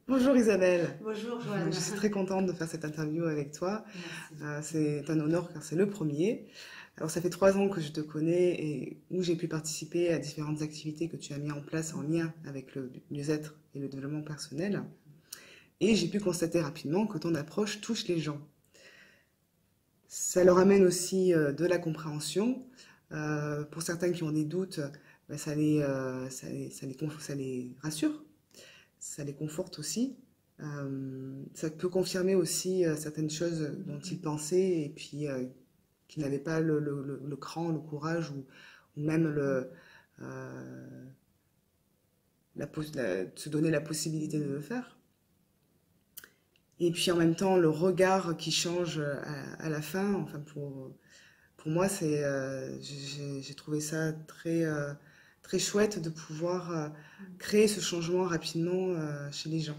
Bonjour Isabelle. Bonjour Joanne. Je suis très contente de faire cette interview avec toi. Merci. C'est un honneur car c'est le premier. Alors ça fait 3 ans que je te connais et où j'ai pu participer à différentes activités que tu as mis en place en lien avec le mieux-être et le développement personnel. Et j'ai pu constater rapidement que ton approche touche les gens. Ça leur amène aussi de la compréhension. Pour certains qui ont des doutes, ben, ça les rassure, ça les conforte aussi. Ça peut confirmer aussi certaines choses dont ils pensaient et puis qui n'avaient pas le cran, le courage ou même euh, se donner la possibilité de le faire. Et puis en même temps, le regard qui change à la fin, enfin pour moi, j'ai trouvé ça très chouette de pouvoir créer ce changement rapidement chez les gens.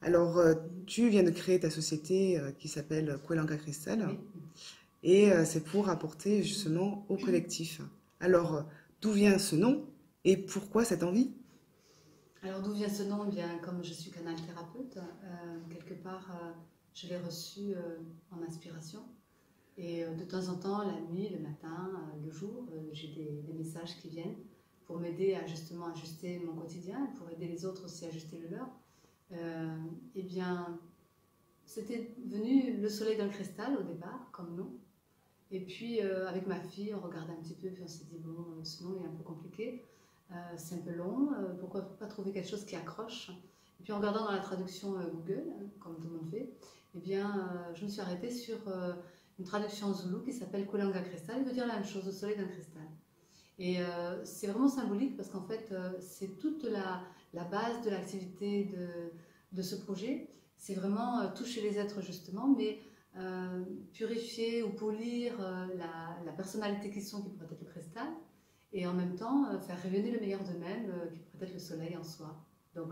Alors, tu viens de créer ta société qui s'appelle Kuelanka Cristal Oui. et c'est pour apporter justement au collectif. Alors, d'où vient ce nom et pourquoi cette envie? Alors d'où vient ce nom? Eh bien, comme je suis canal thérapeute, quelque part, je l'ai reçu en inspiration. Et de temps en temps, la nuit, le matin, le jour, j'ai des messages qui viennent pour m'aider à justement ajuster mon quotidien, pour aider les autres aussi à ajuster le leur. Eh bien, c'était venu le soleil dans le cristal au départ, comme nom. Et puis avec ma fille, on regardait un petit peu, puis on s'est dit, bon, ce nom est un peu compliqué, c'est un peu long, pourquoi pas trouver quelque chose qui accroche? Et puis en regardant dans la traduction Google, comme tout le monde fait, eh bien, je me suis arrêtée sur une traduction zoulou qui s'appelle Kulanga Cristal, qui veut dire la même chose, au soleil d'un cristal. Et c'est vraiment symbolique parce qu'en fait, c'est toute la base de l'activité de ce projet. C'est vraiment toucher les êtres justement, mais purifier ou polir la personnalité qu'ils sont, qui pourrait être le cristal, et en même temps faire rayonner le meilleur d'eux-mêmes, qui pourrait être le soleil en soi. Donc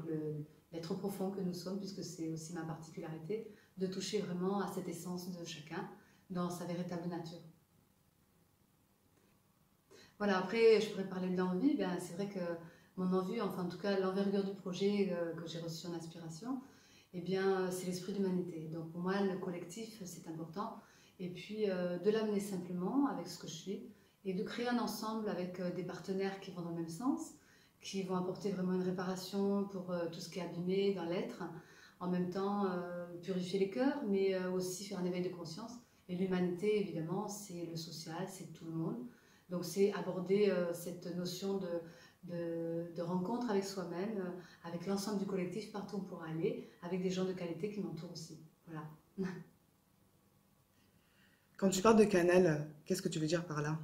l'être profond que nous sommes, puisque c'est aussi ma particularité, de toucher vraiment à cette essence de chacun dans sa véritable nature. Voilà, après, je pourrais parler de l'envie. Ben, c'est vrai que mon envie, enfin en tout cas l'envergure du projet que j'ai reçu en inspiration, eh bien, c'est l'esprit d'humanité. Donc pour moi, le collectif, c'est important. Et puis de l'amener simplement avec ce que je suis et de créer un ensemble avec des partenaires qui vont dans le même sens, qui vont apporter vraiment une réparation pour tout ce qui est abîmé dans l'être, en même temps purifier les cœurs, mais aussi faire un éveil de conscience. Et l'humanité, évidemment, c'est le social, c'est tout le monde. Donc c'est aborder cette notion de rencontre avec soi-même, avec l'ensemble du collectif, partout où on pourra aller, avec des gens de qualité qui m'entourent aussi. Voilà. Quand tu parles de canal, qu'est-ce que tu veux dire par là?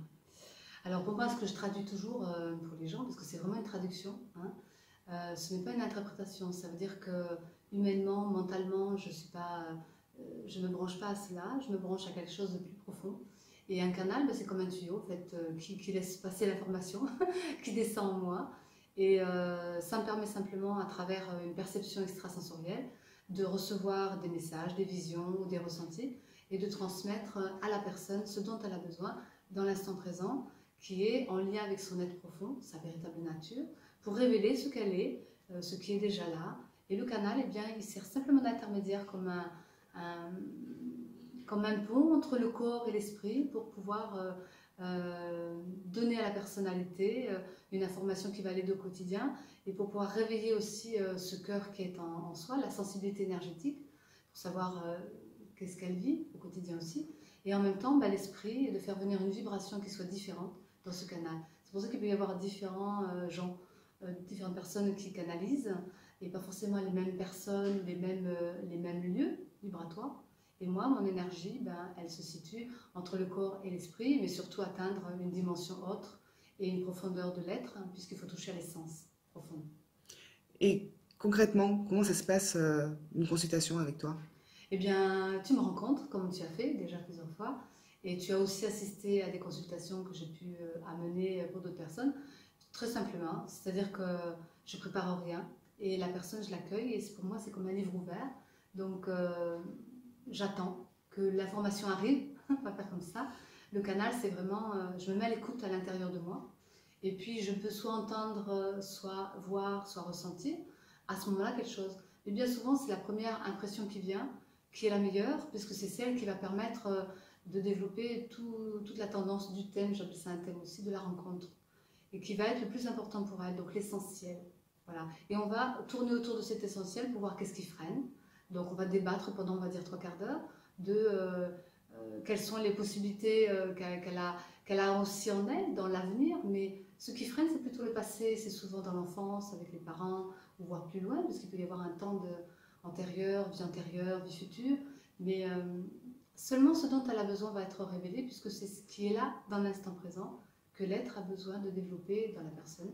Alors pour moi, ce que je traduis toujours pour les gens, parce que c'est vraiment une traduction, hein, ce n'est pas une interprétation. Ça veut dire que humainement, mentalement, je ne me branche pas à cela, je me branche à quelque chose de plus profond. Et un canal, ben, c'est comme un tuyau en fait, qui laisse passer l'information, qui descend en moi. Et ça me permet simplement, à travers une perception extrasensorielle, de recevoir des messages, des visions ou des ressentis, et de transmettre à la personne ce dont elle a besoin dans l'instant présent, qui est en lien avec son être profond, sa véritable nature, pour révéler ce qu'elle est, ce qui est déjà là. Et le canal, eh bien, il sert simplement d'intermédiaire un, comme un pont entre le corps et l'esprit pour pouvoir donner à la personnalité une information qui va l'aider au quotidien et pour pouvoir réveiller aussi ce cœur qui est en soi, la sensibilité énergétique, pour savoir qu'est-ce qu'elle vit au quotidien aussi. Et en même temps, bah, l'esprit, de faire venir une vibration qui soit différente dans ce canal. C'est pour ça qu'il peut y avoir différents gens, différentes personnes qui canalisent, et pas forcément les mêmes personnes, les mêmes lieux vibratoires. Et moi, mon énergie, ben, elle se situe entre le corps et l'esprit, mais surtout atteindre une dimension autre et une profondeur de l'être, hein, puisqu'il faut toucher à l'essence profonde. Et concrètement, comment ça se passe une consultation avec toi? Eh bien, tu me rencontres, comme tu as fait déjà plusieurs fois, et tu as aussi assisté à des consultations que j'ai pu amener pour d'autres personnes, très simplement, c'est-à-dire que je prépare rien, et la personne, je l'accueille, et pour moi, c'est comme un livre ouvert, donc j'attends que l'information arrive, on va faire comme ça. Le canal, c'est vraiment, je me mets à l'écoute à l'intérieur de moi, et puis je peux soit entendre, soit voir, soit ressentir, à ce moment-là quelque chose. Et bien souvent, c'est la première impression qui vient, qui est la meilleure, puisque c'est celle qui va permettre de développer toute la tendance du thème, j'appelle ça un thème aussi, de la rencontre, et qui va être le plus important pour elle, donc l'essentiel. Voilà. Et on va tourner autour de cet essentiel pour voir qu'est-ce qui freine. Donc on va débattre pendant, on va dire, 3/4 d'heure de quelles sont les possibilités qu'elle a aussi en elle dans l'avenir, mais ce qui freine, c'est plutôt le passé, c'est souvent dans l'enfance, avec les parents, ou voire plus loin, parce qu'il peut y avoir un temps antérieur, vie future, mais seulement ce dont elle a besoin va être révélé, puisque c'est ce qui est là, dans l'instant présent, que l'être a besoin de développer dans la personne.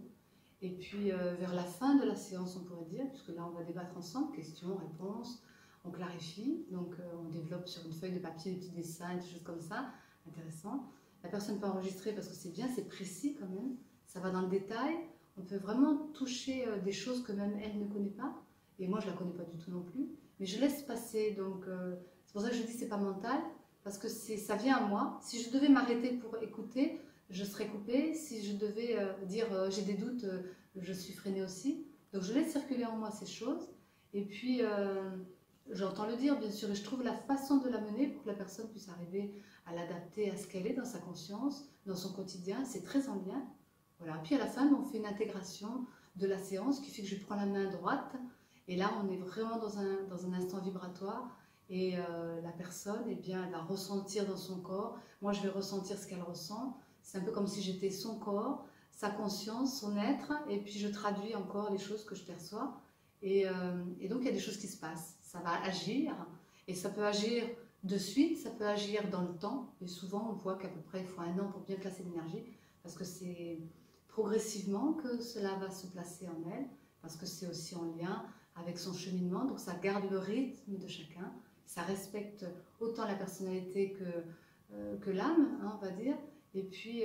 Et puis vers la fin de la séance, on pourrait dire, puisque là on va débattre ensemble, questions, réponses, on clarifie, donc on développe sur une feuille de papier des petits dessins, des choses comme ça, intéressant. La personne peut enregistrer parce que c'est bien, c'est précis quand même, ça va dans le détail, on peut vraiment toucher des choses que même elle ne connaît pas, et moi je ne la connais pas du tout non plus, mais je laisse passer, donc c'est pour ça que je dis c'est pas mental, parce que ça vient à moi. Si je devais m'arrêter pour écouter, je serais coupée. Si je devais dire j'ai des doutes, je suis freinée aussi. Donc je laisse circuler en moi ces choses. Et puis j'entends le dire bien sûr et je trouve la façon de la mener pour que la personne puisse arriver à l'adapter à ce qu'elle est dans sa conscience, dans son quotidien. C'est très en lien. Voilà. Puis à la fin, on fait une intégration de la séance qui fait que je prends la main droite. Et là, on est vraiment dans un instant vibratoire. Et la personne, eh bien, elle va ressentir dans son corps. Moi, je vais ressentir ce qu'elle ressent. C'est un peu comme si j'étais son corps, sa conscience, son être, et puis je traduis encore les choses que je perçois. Et donc, il y a des choses qui se passent. Ça va agir, et ça peut agir de suite, ça peut agir dans le temps. Et souvent, on voit qu'à peu près, il faut 1 an pour bien placer l'énergie, parce que c'est progressivement que cela va se placer en elle, parce que c'est aussi en lien avec son cheminement. Donc, ça garde le rythme de chacun. Ça respecte autant la personnalité que l'âme, hein, on va dire. Et puis,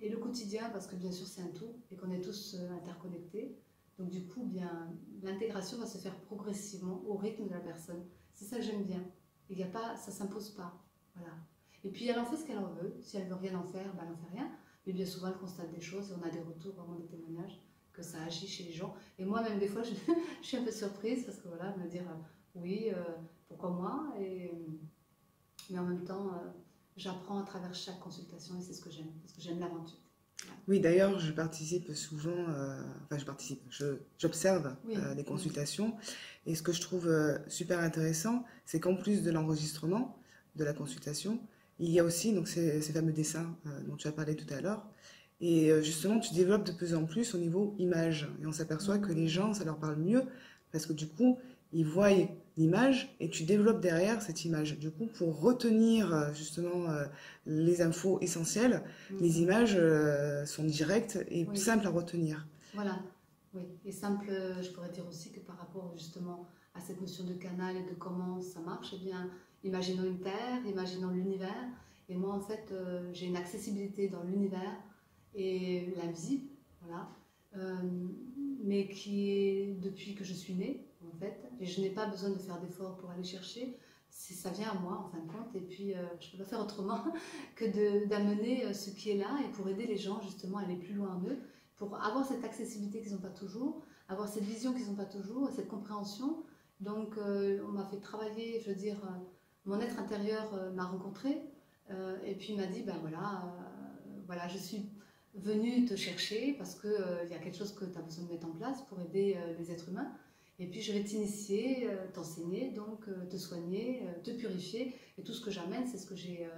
et le quotidien, parce que bien sûr c'est un tout, et qu'on est tous interconnectés. Donc du coup, bien, l'intégration va se faire progressivement au rythme de la personne. C'est ça que j'aime bien. Il y a pas, ça ne s'impose pas. Voilà. Et puis elle en fait ce qu'elle en veut. Si elle ne veut rien en faire, ben, elle n'en fait rien. Mais bien souvent, elle constate des choses, et on a des retours, vraiment des témoignages, que ça agit chez les gens. Et moi, même des fois, je suis un peu surprise, parce que voilà, me dire, oui, pourquoi moi mais en même temps... j'apprends à travers chaque consultation et c'est ce que j'aime, parce que j'aime l'aventure. Ouais. Oui, d'ailleurs, je participe souvent, j'observe Oui, les consultations. Et ce que je trouve super intéressant, c'est qu'en plus de l'enregistrement de la consultation, il y a aussi donc, ces fameux dessins dont tu as parlé tout à l'heure. Et justement, tu développes de plus en plus au niveau image. Et on s'aperçoit que les gens, ça leur parle mieux, parce que du coup, ils voient l'image et tu développes derrière cette image. Du coup, pour retenir justement les infos essentielles, les images sont directes et Oui. simples à retenir. Voilà, oui. Et simple, je pourrais dire aussi que par rapport justement à cette notion de canal et de comment ça marche, eh bien, imaginons une Terre, imaginons l'univers. Et moi, en fait, j'ai une accessibilité dans l'univers et l'invisible, voilà. Mais qui est depuis que je suis née, en fait, et je n'ai pas besoin de faire d'efforts pour aller chercher, ça vient à moi en fin de compte, et puis je ne peux pas faire autrement que d'amener ce qui est là, et pour aider les gens justement à aller plus loin en eux, pour avoir cette accessibilité qu'ils n'ont pas toujours, avoir cette vision qu'ils n'ont pas toujours, cette compréhension. Donc on m'a fait travailler, je veux dire, mon être intérieur m'a rencontré, et puis il m'a dit, ben voilà, voilà, je suis venue te chercher parce qu'il y a quelque chose que tu as besoin de mettre en place pour aider les êtres humains. Et puis je vais t'initier, t'enseigner, donc te soigner, te purifier. Et tout ce que j'amène, c'est ce que j'ai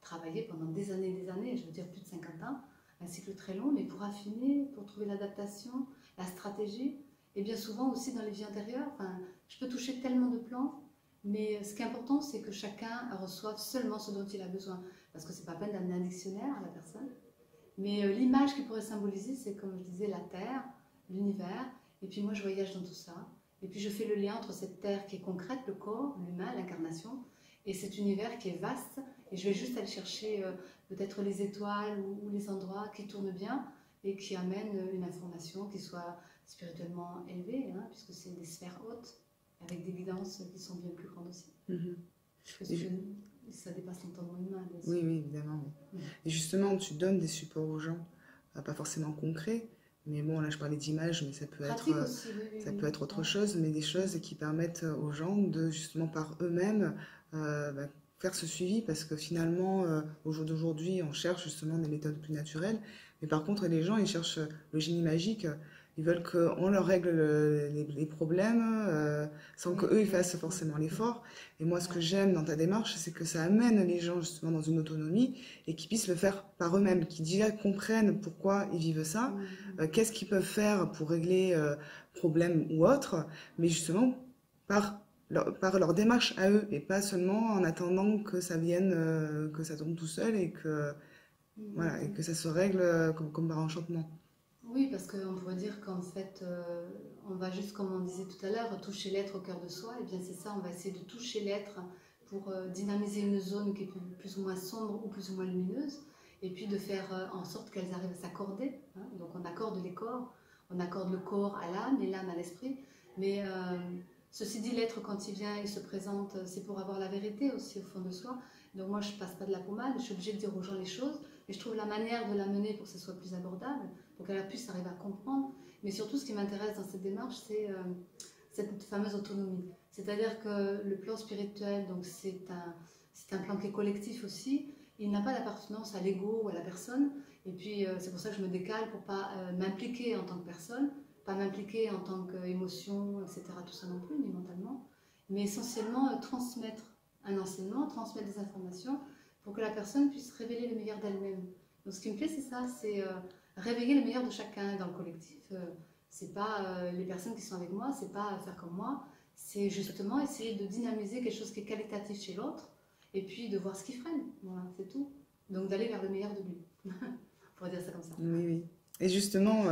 travaillé pendant des années, je veux dire plus de 50 ans, un cycle très long, mais pour affiner, pour trouver l'adaptation, la stratégie. Et bien souvent aussi dans les vies antérieures, enfin, je peux toucher tellement de plans, mais ce qui est important, c'est que chacun reçoive seulement ce dont il a besoin. Parce que c'est pas peine d'amener un dictionnaire à la personne. Mais l'image qui pourrait symboliser, c'est comme je disais, la Terre, l'univers, et puis moi je voyage dans tout ça. Et puis je fais le lien entre cette Terre qui est concrète, le corps, l'humain, l'incarnation, et cet univers qui est vaste. Et je vais juste aller chercher peut-être les étoiles ou les endroits qui tournent bien et qui amènent une information qui soit spirituellement élevée, hein, puisque c'est des sphères hautes, avec des guidances qui sont bien plus grandes aussi. Parce que ça dépasse l'entendement humain. Oui, oui, évidemment. Oui. Et justement, tu donnes des supports aux gens, pas forcément concrets, Mais bon, là, je parlais d'images, mais ça peut Pratique aussi, oui, oui, ça oui. peut être autre Ouais. chose, mais des choses qui permettent aux gens de, justement, par eux-mêmes, bah, faire ce suivi, parce que finalement, au jour d'aujourd'hui, on cherche justement des méthodes plus naturelles, mais par contre, les gens, ils cherchent le génie magique, ils veulent qu'on leur règle les problèmes sans Oui, qu'eux, ils oui, fassent oui. forcément l'effort. Et moi, ce que Ouais. j'aime dans ta démarche, c'est que ça amène les gens justement dans une autonomie et qu'ils puissent le faire par eux-mêmes, qu'ils déjà comprennent pourquoi ils vivent ça, Mm, qu'est-ce qu'ils peuvent faire pour régler problème ou autre, mais justement par leur démarche à eux et pas seulement en attendant que ça vienne, que ça tombe tout seul et que, mm, voilà, et mm. que ça se règle comme par enchantement. Oui, parce qu'on pourrait dire qu'en fait, on va juste, comme on disait tout à l'heure, toucher l'être au cœur de soi. Et bien c'est ça, on va essayer de toucher l'être pour dynamiser une zone qui est plus ou moins sombre ou plus ou moins lumineuse, et puis de faire en sorte qu'elles arrivent à s'accorder. Hein. Donc on accorde les corps, on accorde le corps à l'âme et l'âme à l'esprit. Mais ceci dit, l'être quand il vient, il se présente, c'est pour avoir la vérité aussi au fond de soi. Donc moi, je passe pas de la pommade, je suis obligée de dire aux gens les choses, et je trouve la manière de l'amener pour que ce soit plus abordable, pour qu'elle puisse arriver à comprendre. Mais surtout, ce qui m'intéresse dans cette démarche, c'est cette fameuse autonomie. C'est-à-dire que le plan spirituel, donc c'est un plan qui est collectif aussi. Il n'a pas d'appartenance à l'ego ou à la personne. Et puis, c'est pour ça que je me décale pour pas m'impliquer en tant que personne, pas m'impliquer en tant qu'émotion, etc. Tout ça non plus, ni mentalement. Mais essentiellement, transmettre un enseignement, transmettre des informations pour que la personne puisse révéler le meilleur d'elle-même. Donc, ce qui me plaît, c'est ça, c'est réveiller le meilleur de chacun dans le collectif. C'est pas les personnes qui sont avec moi, c'est pas faire comme moi, c'est justement essayer de dynamiser quelque chose qui est qualitatif chez l'autre et puis de voir ce qui freine. Voilà, c'est tout. Donc d'aller vers le meilleur de lui. On pourrait dire ça comme ça. Oui, oui. Et justement,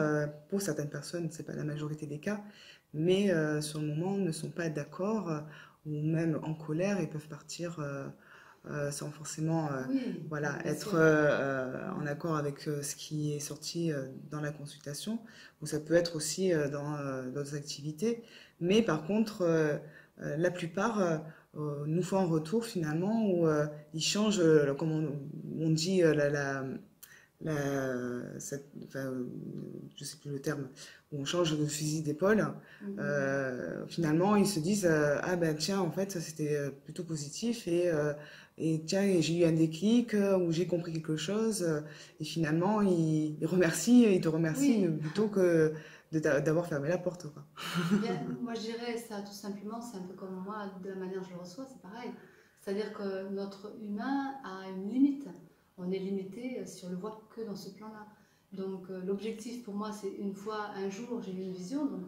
pour certaines personnes, c'est pas la majorité des cas, mais sur le moment ne sont pas d'accord ou même en colère et peuvent partir sans forcément Oui, voilà, bien être sûr. en accord avec ce qui est sorti dans la consultation, ou ça peut être aussi dans d'autres activités. Mais par contre, la plupart nous font un retour finalement où ils changent, comme on dit, enfin, je sais plus le terme, où on change de fusil d'épaule, Mhm. finalement ils se disent ah ben tiens en fait ça c'était plutôt positif et tiens j'ai eu un déclic où j'ai compris quelque chose et finalement ils te remercient Oui, plutôt que d'avoir fermé la porte quoi. bien, moi je dirais ça tout simplement, c'est un peu comme moi, de la manière dont je le reçois, c'est pareil. C'est-à-dire que notre humain a une limite. On est limité si on le voit que dans ce plan-là. Donc l'objectif pour moi, c'est une fois, un jour, j'ai eu une vision, donc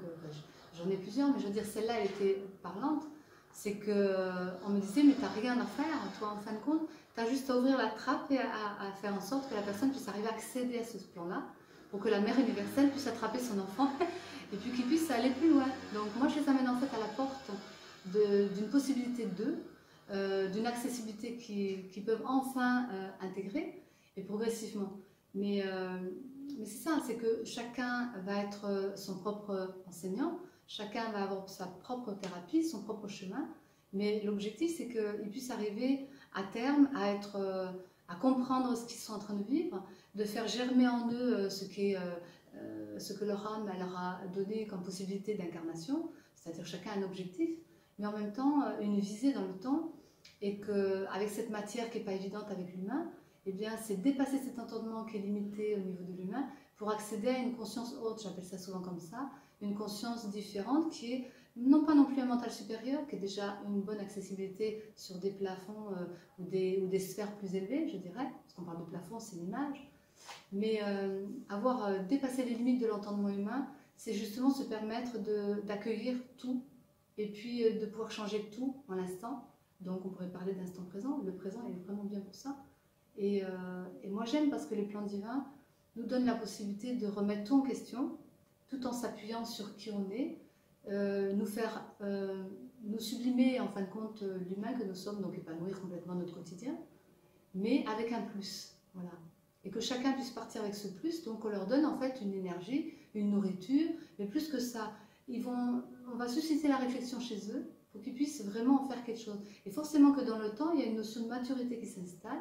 j'en ai plusieurs, mais je veux dire, celle-là, elle était parlante. C'est que on me disait, mais t'as rien à faire, toi, en fin de compte, t'as juste à ouvrir la trappe et à faire en sorte que la personne puisse arriver à accéder à ce plan-là, pour que la mère universelle puisse attraper son enfant et puis qu'ils puissent aller plus loin. Donc moi je les amène en fait à la porte d'une possibilité d'eux, d'une accessibilité qui peuvent enfin intégrer et progressivement. Mais c'est ça, c'est que chacun va être son propre enseignant, chacun va avoir sa propre thérapie, son propre chemin, mais l'objectif c'est qu'ils puissent arriver à terme à être, à comprendre ce qu'ils sont en train de vivre, de faire germer en eux ce qui est ce que leur âme leur a donné comme possibilité d'incarnation, c'est-à-dire chacun un objectif, mais en même temps une visée dans le temps, et qu'avec cette matière qui n'est pas évidente avec l'humain, eh bien c'est dépasser cet entendement qui est limité au niveau de l'humain pour accéder à une conscience haute, j'appelle ça souvent comme ça, une conscience différente qui est non pas non plus un mental supérieur, qui est déjà une bonne accessibilité sur des plafonds ou des sphères plus élevées, je dirais, parce qu'on parle de plafond, c'est l'image, mais avoir dépassé les limites de l'entendement humain, c'est justement se permettre d'accueillir tout et puis de pouvoir changer tout en l'instant. Donc on pourrait parler d'instant présent. Le présent est vraiment bien pour ça. Et moi j'aime parce que les plans divins nous donnent la possibilité de remettre tout en question, tout en s'appuyant sur qui on est, nous faire, nous sublimer en fin de compte l'humain que nous sommes, donc épanouir complètement notre quotidien, mais avec un plus. Voilà. Et que chacun puisse partir avec ce plus, donc on leur donne en fait une énergie, une nourriture, mais plus que ça, on va susciter la réflexion chez eux pour qu'ils puissent vraiment en faire quelque chose. Et forcément que dans le temps, il y a une notion de maturité qui s'installe,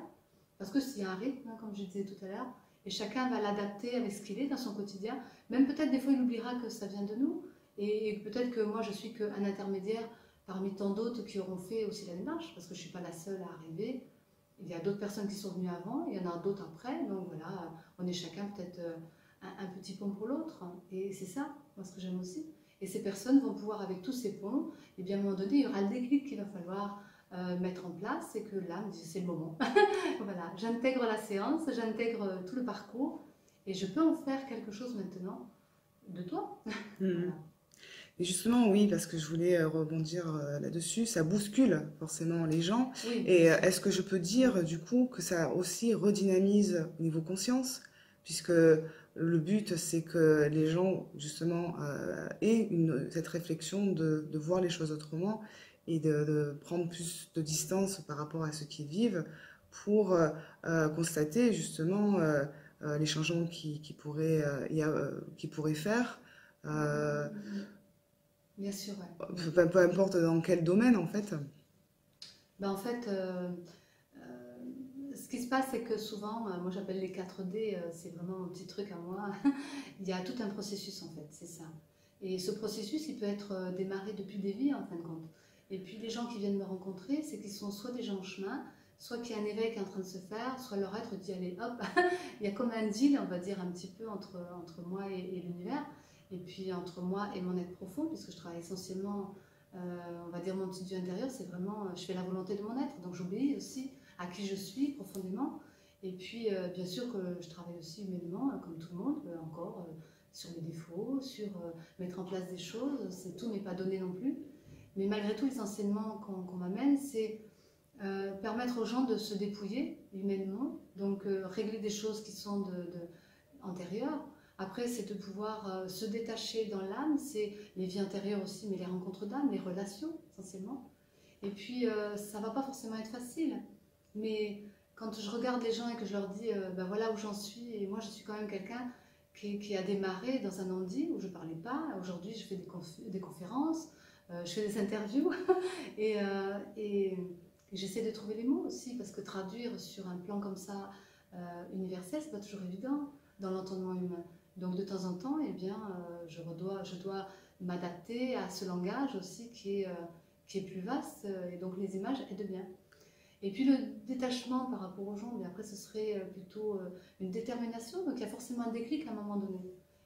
parce que s'il y a un rythme, hein, comme je disais tout à l'heure, Et chacun va l'adapter avec ce qu'il est dans son quotidien. Même peut-être des fois il oubliera que ça vient de nous. Et peut-être que moi je suis qu'un intermédiaire parmi tant d'autres qui auront fait aussi la démarche, parce que je ne suis pas la seule à arriver. Il y a d'autres personnes qui sont venues avant, il y en a d'autres après. Donc voilà, on est chacun peut-être un petit pont pour l'autre. Et c'est ça, moi ce que j'aime aussi. Et ces personnes vont pouvoir, avec tous ces ponts, et bien à un moment donné, il y aura le déclic qu'il va falloir mettre en place, et que là, c'est le moment. Voilà, j'intègre la séance, j'intègre tout le parcours, et je peux en faire quelque chose maintenant de toi. Voilà. Et justement, oui, parce que je voulais rebondir là-dessus, ça bouscule forcément les gens. Oui, Et bien sûr. est-ce que je peux dire du coup que ça aussi redynamise au niveau conscience, puisque le but c'est que les gens justement aient cette réflexion de voir les choses autrement et de prendre plus de distance par rapport à ce qu'ils vivent pour constater justement les changements qui pourraient, qui pourraient faire. Euh, Bien sûr, ouais. peu importe dans quel domaine en fait. Ben, en fait, ce qui se passe, c'est que souvent, moi j'appelle les 4D, c'est vraiment un petit truc à moi. Il y a tout un processus en fait, c'est ça. Et ce processus, il peut être démarré depuis des vies en fin de compte. Et puis les gens qui viennent me rencontrer, c'est qu'ils sont soit déjà en chemin, soit qu'il y a un éveil qui est en train de se faire, soit leur être dit allez hop, il y a comme un deal, on va dire un petit peu entre moi et l'univers, et puis entre moi et mon être profond, puisque je travaille essentiellement, on va dire mon petit Dieu intérieur, c'est vraiment, je fais la volonté de mon être, donc j'obéis aussi à qui je suis profondément. Et puis, bien sûr que je travaille aussi humainement, comme tout le monde, encore sur mes défauts, sur mettre en place des choses. Tout n'est pas donné non plus. Mais malgré tout, les enseignements qu'on m'amène, c'est permettre aux gens de se dépouiller humainement, donc régler des choses qui sont antérieures. Après, c'est de pouvoir se détacher dans l'âme, c'est les vies intérieures aussi, mais les rencontres d'âme, les relations essentiellement. Et puis, ça ne va pas forcément être facile. Mais quand je regarde les gens et que je leur dis, ben voilà où j'en suis, et moi je suis quand même quelqu'un qui a démarré dans un non-dit où je ne parlais pas. Aujourd'hui, je fais des conférences, je fais des interviews, et j'essaie de trouver les mots aussi, parce que traduire sur un plan comme ça, universel, c'est pas toujours évident dans l'entendement humain. Donc de temps en temps, eh bien, je dois m'adapter à ce langage aussi qui est plus vaste, et donc les images aident bien. Et puis le détachement par rapport aux gens, mais après ce serait plutôt une détermination, donc il y a forcément un déclic à un moment donné.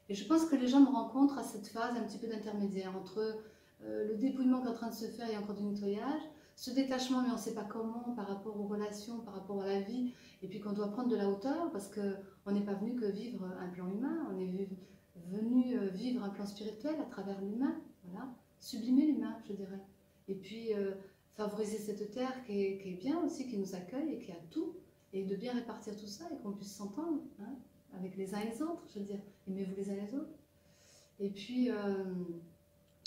Et je pense que les gens me rencontrent à cette phase un petit peu d'intermédiaire entre le dépouillement qui est en train de se faire, il y a encore du nettoyage, ce détachement, mais on ne sait pas comment, par rapport aux relations, par rapport à la vie, et puis qu'on doit prendre de la hauteur, parce qu'on n'est pas venu que vivre un plan humain, on est venu vivre un plan spirituel à travers l'humain, voilà, sublimer l'humain, je dirais. Et puis favoriser cette terre qui est bien aussi, qui nous accueille et qui a tout, et de bien répartir tout ça et qu'on puisse s'entendre hein, avec les uns et les autres, je veux dire, aimez-vous les uns les autres. Et puis,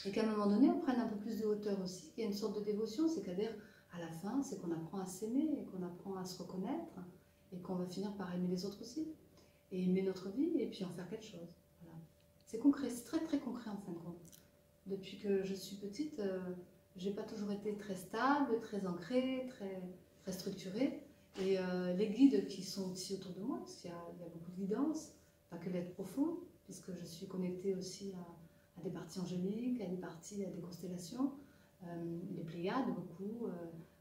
et qu'à un moment donné, on prenne un peu plus de hauteur aussi, qu'il y a une sorte de dévotion, c'est-à-dire, à la fin, c'est qu'on apprend à s'aimer, et qu'on apprend à se reconnaître, et qu'on va finir par aimer les autres aussi, et aimer notre vie, et puis en faire quelque chose. Voilà. C'est concret, c'est très très concret en fin de compte. Depuis que je suis petite, j'ai pas toujours été très stable, très ancrée, très structurée. Et les guides qui sont aussi autour de moi, parce qu'il y a beaucoup de guidance, pas que l'être profond, puisque je suis connectée aussi à des parties angéliques, à des constellations, les Pléiades, beaucoup,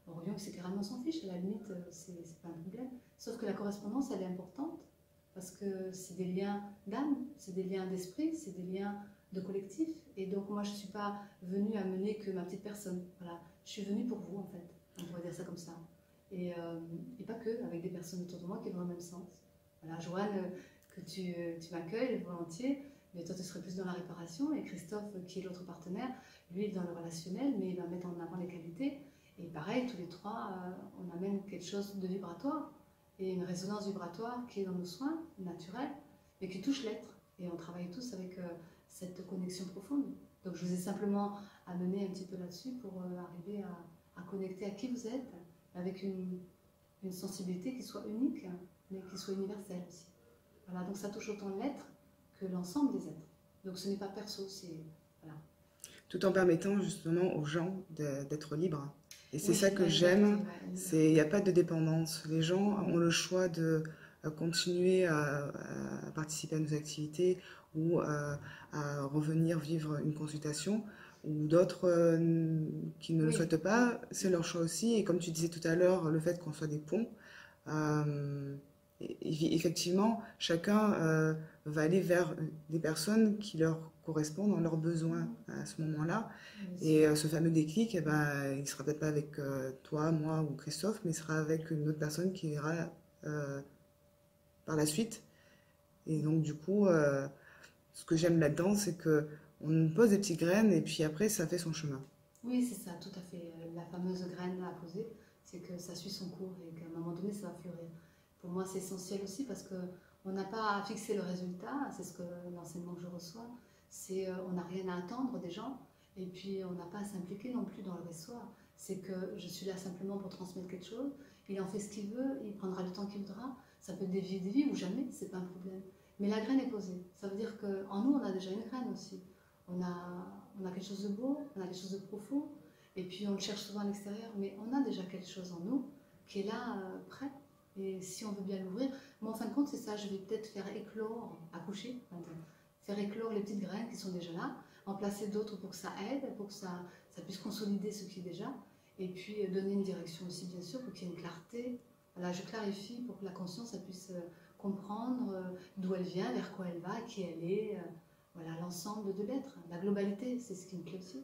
Orion, etc. Mais on s'en fiche, à la limite, c'est pas un problème. Sauf que la correspondance, elle est importante, parce que c'est des liens d'âme, c'est des liens d'esprit, c'est des liens de collectif. Et donc, moi, je ne suis pas venue amener que ma petite personne. Voilà. Je suis venue pour vous, en fait. On pourrait dire ça comme ça. Et pas que, avec des personnes autour de moi qui vont dans le même sens. Voilà, Joanne, que tu m'accueilles volontiers, mais toi, tu serais plus dans la réparation. Et Christophe, qui est l'autre partenaire, lui, il est dans le relationnel, mais il va mettre en avant les qualités. Et pareil, tous les trois, on amène quelque chose de vibratoire. Et une résonance vibratoire qui est dans nos soins, naturels, mais qui touche l'être. Et on travaille tous avec cette connexion profonde. Donc je vous ai simplement amené un petit peu là-dessus pour arriver à connecter à qui vous êtes, avec une sensibilité qui soit unique, mais qui soit universelle aussi. Voilà, donc ça touche autant l'être que l'ensemble des êtres. Donc ce n'est pas perso, c'est... Voilà. Tout en permettant justement aux gens d'être libres. Et c'est Oui, ça que la liberté, j'aime, ouais, il n'y a pas de dépendance. Les gens ont le choix continuer à participer à nos activités ou à revenir vivre une consultation, ou d'autres qui ne le Oui, souhaitent pas, c'est leur choix aussi. Et comme tu disais tout à l'heure, le fait qu'on soit des ponts, euh, effectivement, chacun va aller vers des personnes qui leur correspondent dans leurs besoins à ce moment-là. bien sûr. Et ce fameux déclic, eh ben, il sera peut-être pas avec toi, moi ou Christophe, mais il sera avec une autre personne qui ira euh, par la suite. Et donc, du coup, ce que j'aime là-dedans, c'est que on pose des petites graines et puis après, ça fait son chemin. Oui, c'est ça, tout à fait. La fameuse graine à poser, c'est que ça suit son cours et qu'à un moment donné, ça va fleurir. Pour moi, c'est essentiel aussi parce que on n'a pas à fixer le résultat, c'est ce que l'enseignement que je reçois, c'est on n'a rien à attendre des gens et puis on n'a pas à s'impliquer non plus dans le recevoir. C'est que je suis là simplement pour transmettre quelque chose, il en fait ce qu'il veut, il prendra le temps qu'il voudra, ça peut être des vies ou jamais, c'est pas un problème. Mais la graine est posée, ça veut dire qu'en nous, on a déjà une graine aussi. On a quelque chose de beau, on a quelque chose de profond, et puis on le cherche souvent à l'extérieur, mais on a déjà quelque chose en nous qui est là, prêt. Et si on veut bien l'ouvrir, moi en fin de compte, c'est ça, je vais peut-être faire éclore, accoucher, faire éclore les petites graines qui sont déjà là, en placer d'autres pour que ça aide, pour que ça puisse consolider ce qui est déjà, et puis donner une direction aussi, bien sûr, pour qu'il y ait une clarté. Voilà, je clarifie pour que la conscience ça puisse comprendre d'où elle vient, vers quoi elle va, qui elle est. Voilà, l'ensemble de l'être, la globalité, c'est ce qui me plaît aussi.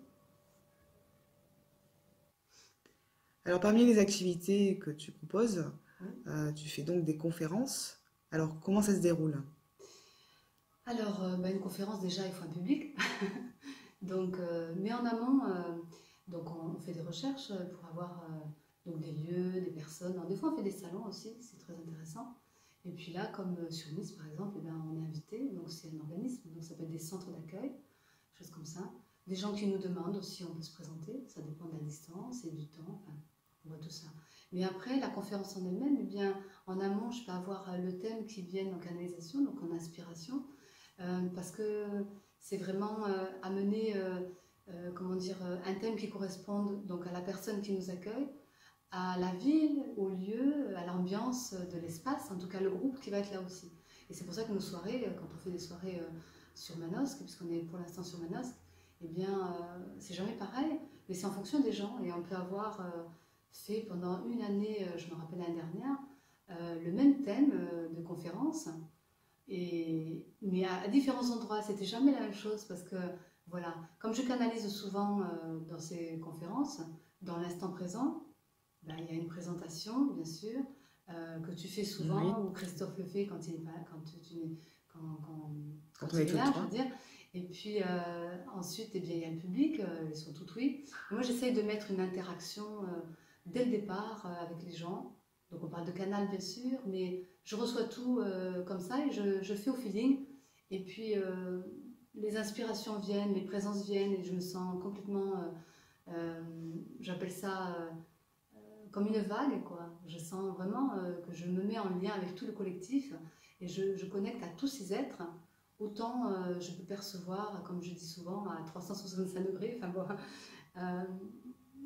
Alors, parmi les activités que tu proposes, Oui. tu fais donc des conférences. Alors, comment ça se déroule? Alors, une conférence, déjà, il faut un public. Donc, mais en amont, donc on fait des recherches pour avoir donc des lieux, des personnes. Alors, des fois, on fait des salons aussi, c'est très intéressant. Et puis là, comme sur Nice, par exemple, eh ben, on est invité, donc c'est un organisme, donc ça peut être des centres d'accueil, choses comme ça. Des gens qui nous demandent aussi, on peut se présenter, ça dépend de la distance et du temps, enfin, on voit tout ça. Mais après, la conférence en elle-même, eh bien, en amont, je peux avoir le thème qui vient en canalisation, donc en inspiration, parce que c'est vraiment amener, comment dire, un thème qui corresponde donc à la personne qui nous accueille, à la ville, au lieu, à l'ambiance de l'espace, en tout cas le groupe qui va être là aussi. Et c'est pour ça que nos soirées, quand on fait des soirées sur Manosque, puisqu'on est pour l'instant sur Manosque, eh bien, c'est jamais pareil, mais c'est en fonction des gens. Et on peut avoir fait pendant une année, je me rappelle l'année dernière, le même thème de conférence, mais à différents endroits. C'était jamais la même chose parce que, voilà, comme je canalise souvent dans ces conférences, dans l'instant présent, ben, il y a une présentation, bien sûr, que tu fais Oui, souvent, ou Christophe le fait quand il est, pas- quand, quand quand on il est est tous les là, je veux trois. dire. Et puis ensuite, eh bien, il y a le public, ils sont tout oui. Et moi, j'essaye de mettre une interaction dès le départ avec les gens. Donc, on parle de canal, bien sûr, mais je reçois tout comme ça et je fais au feeling. Et puis, les inspirations viennent, les présences viennent et je me sens complètement, euh, j'appelle ça comme une vague, quoi. Je sens vraiment que je me mets en lien avec tout le collectif et je connecte à tous ces êtres. Autant je peux percevoir, comme je dis souvent, à 365 degrés, enfin bon, euh,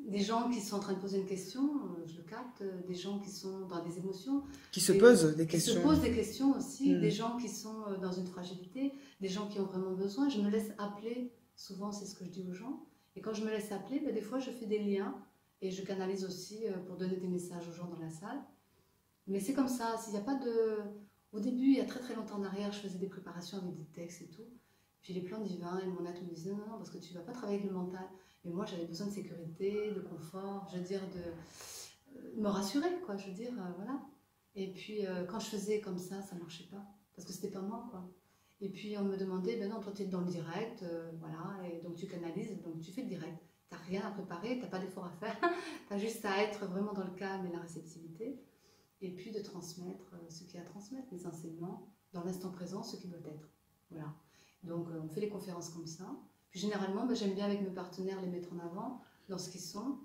des gens qui sont en train de poser une question, je le capte, des gens qui sont dans des émotions, Qui se posent des qui se questions. posent des questions aussi, des Hmm. gens qui sont dans une fragilité, des gens qui ont vraiment besoin. Je me laisse appeler, souvent c'est ce que je dis aux gens, et quand je me laisse appeler, ben, des fois je fais des liens et je canalise aussi pour donner des messages aux gens dans la salle. Mais c'est comme ça, s'il n'y a pas de... Au début, il y a très très longtemps en arrière, je faisais des préparations avec des textes et tout. Puis les plans divins et mon atout me disaient non, non, parce que tu ne vas pas travailler avec le mental. Mais moi, j'avais besoin de sécurité, de confort, je veux dire, de me rassurer, quoi, je veux dire, voilà. Et puis, quand je faisais comme ça ne marchait pas, parce que c'était pas moi, quoi. Et puis, on me demandait, ben non, toi, tu es dans le direct, voilà, et donc tu canalises, donc tu fais le direct. Tu n'as rien à préparer, tu n'as pas d'effort à faire, tu as juste à être vraiment dans le calme et la réceptivité, et puis de transmettre ce qu'il y a à transmettre, les enseignements, dans l'instant présent, ce qui doit être. Voilà. Donc, on fait les conférences comme ça. Puis, généralement, ben, j'aime bien avec mes partenaires les mettre en avant dans ce qu'ils sont.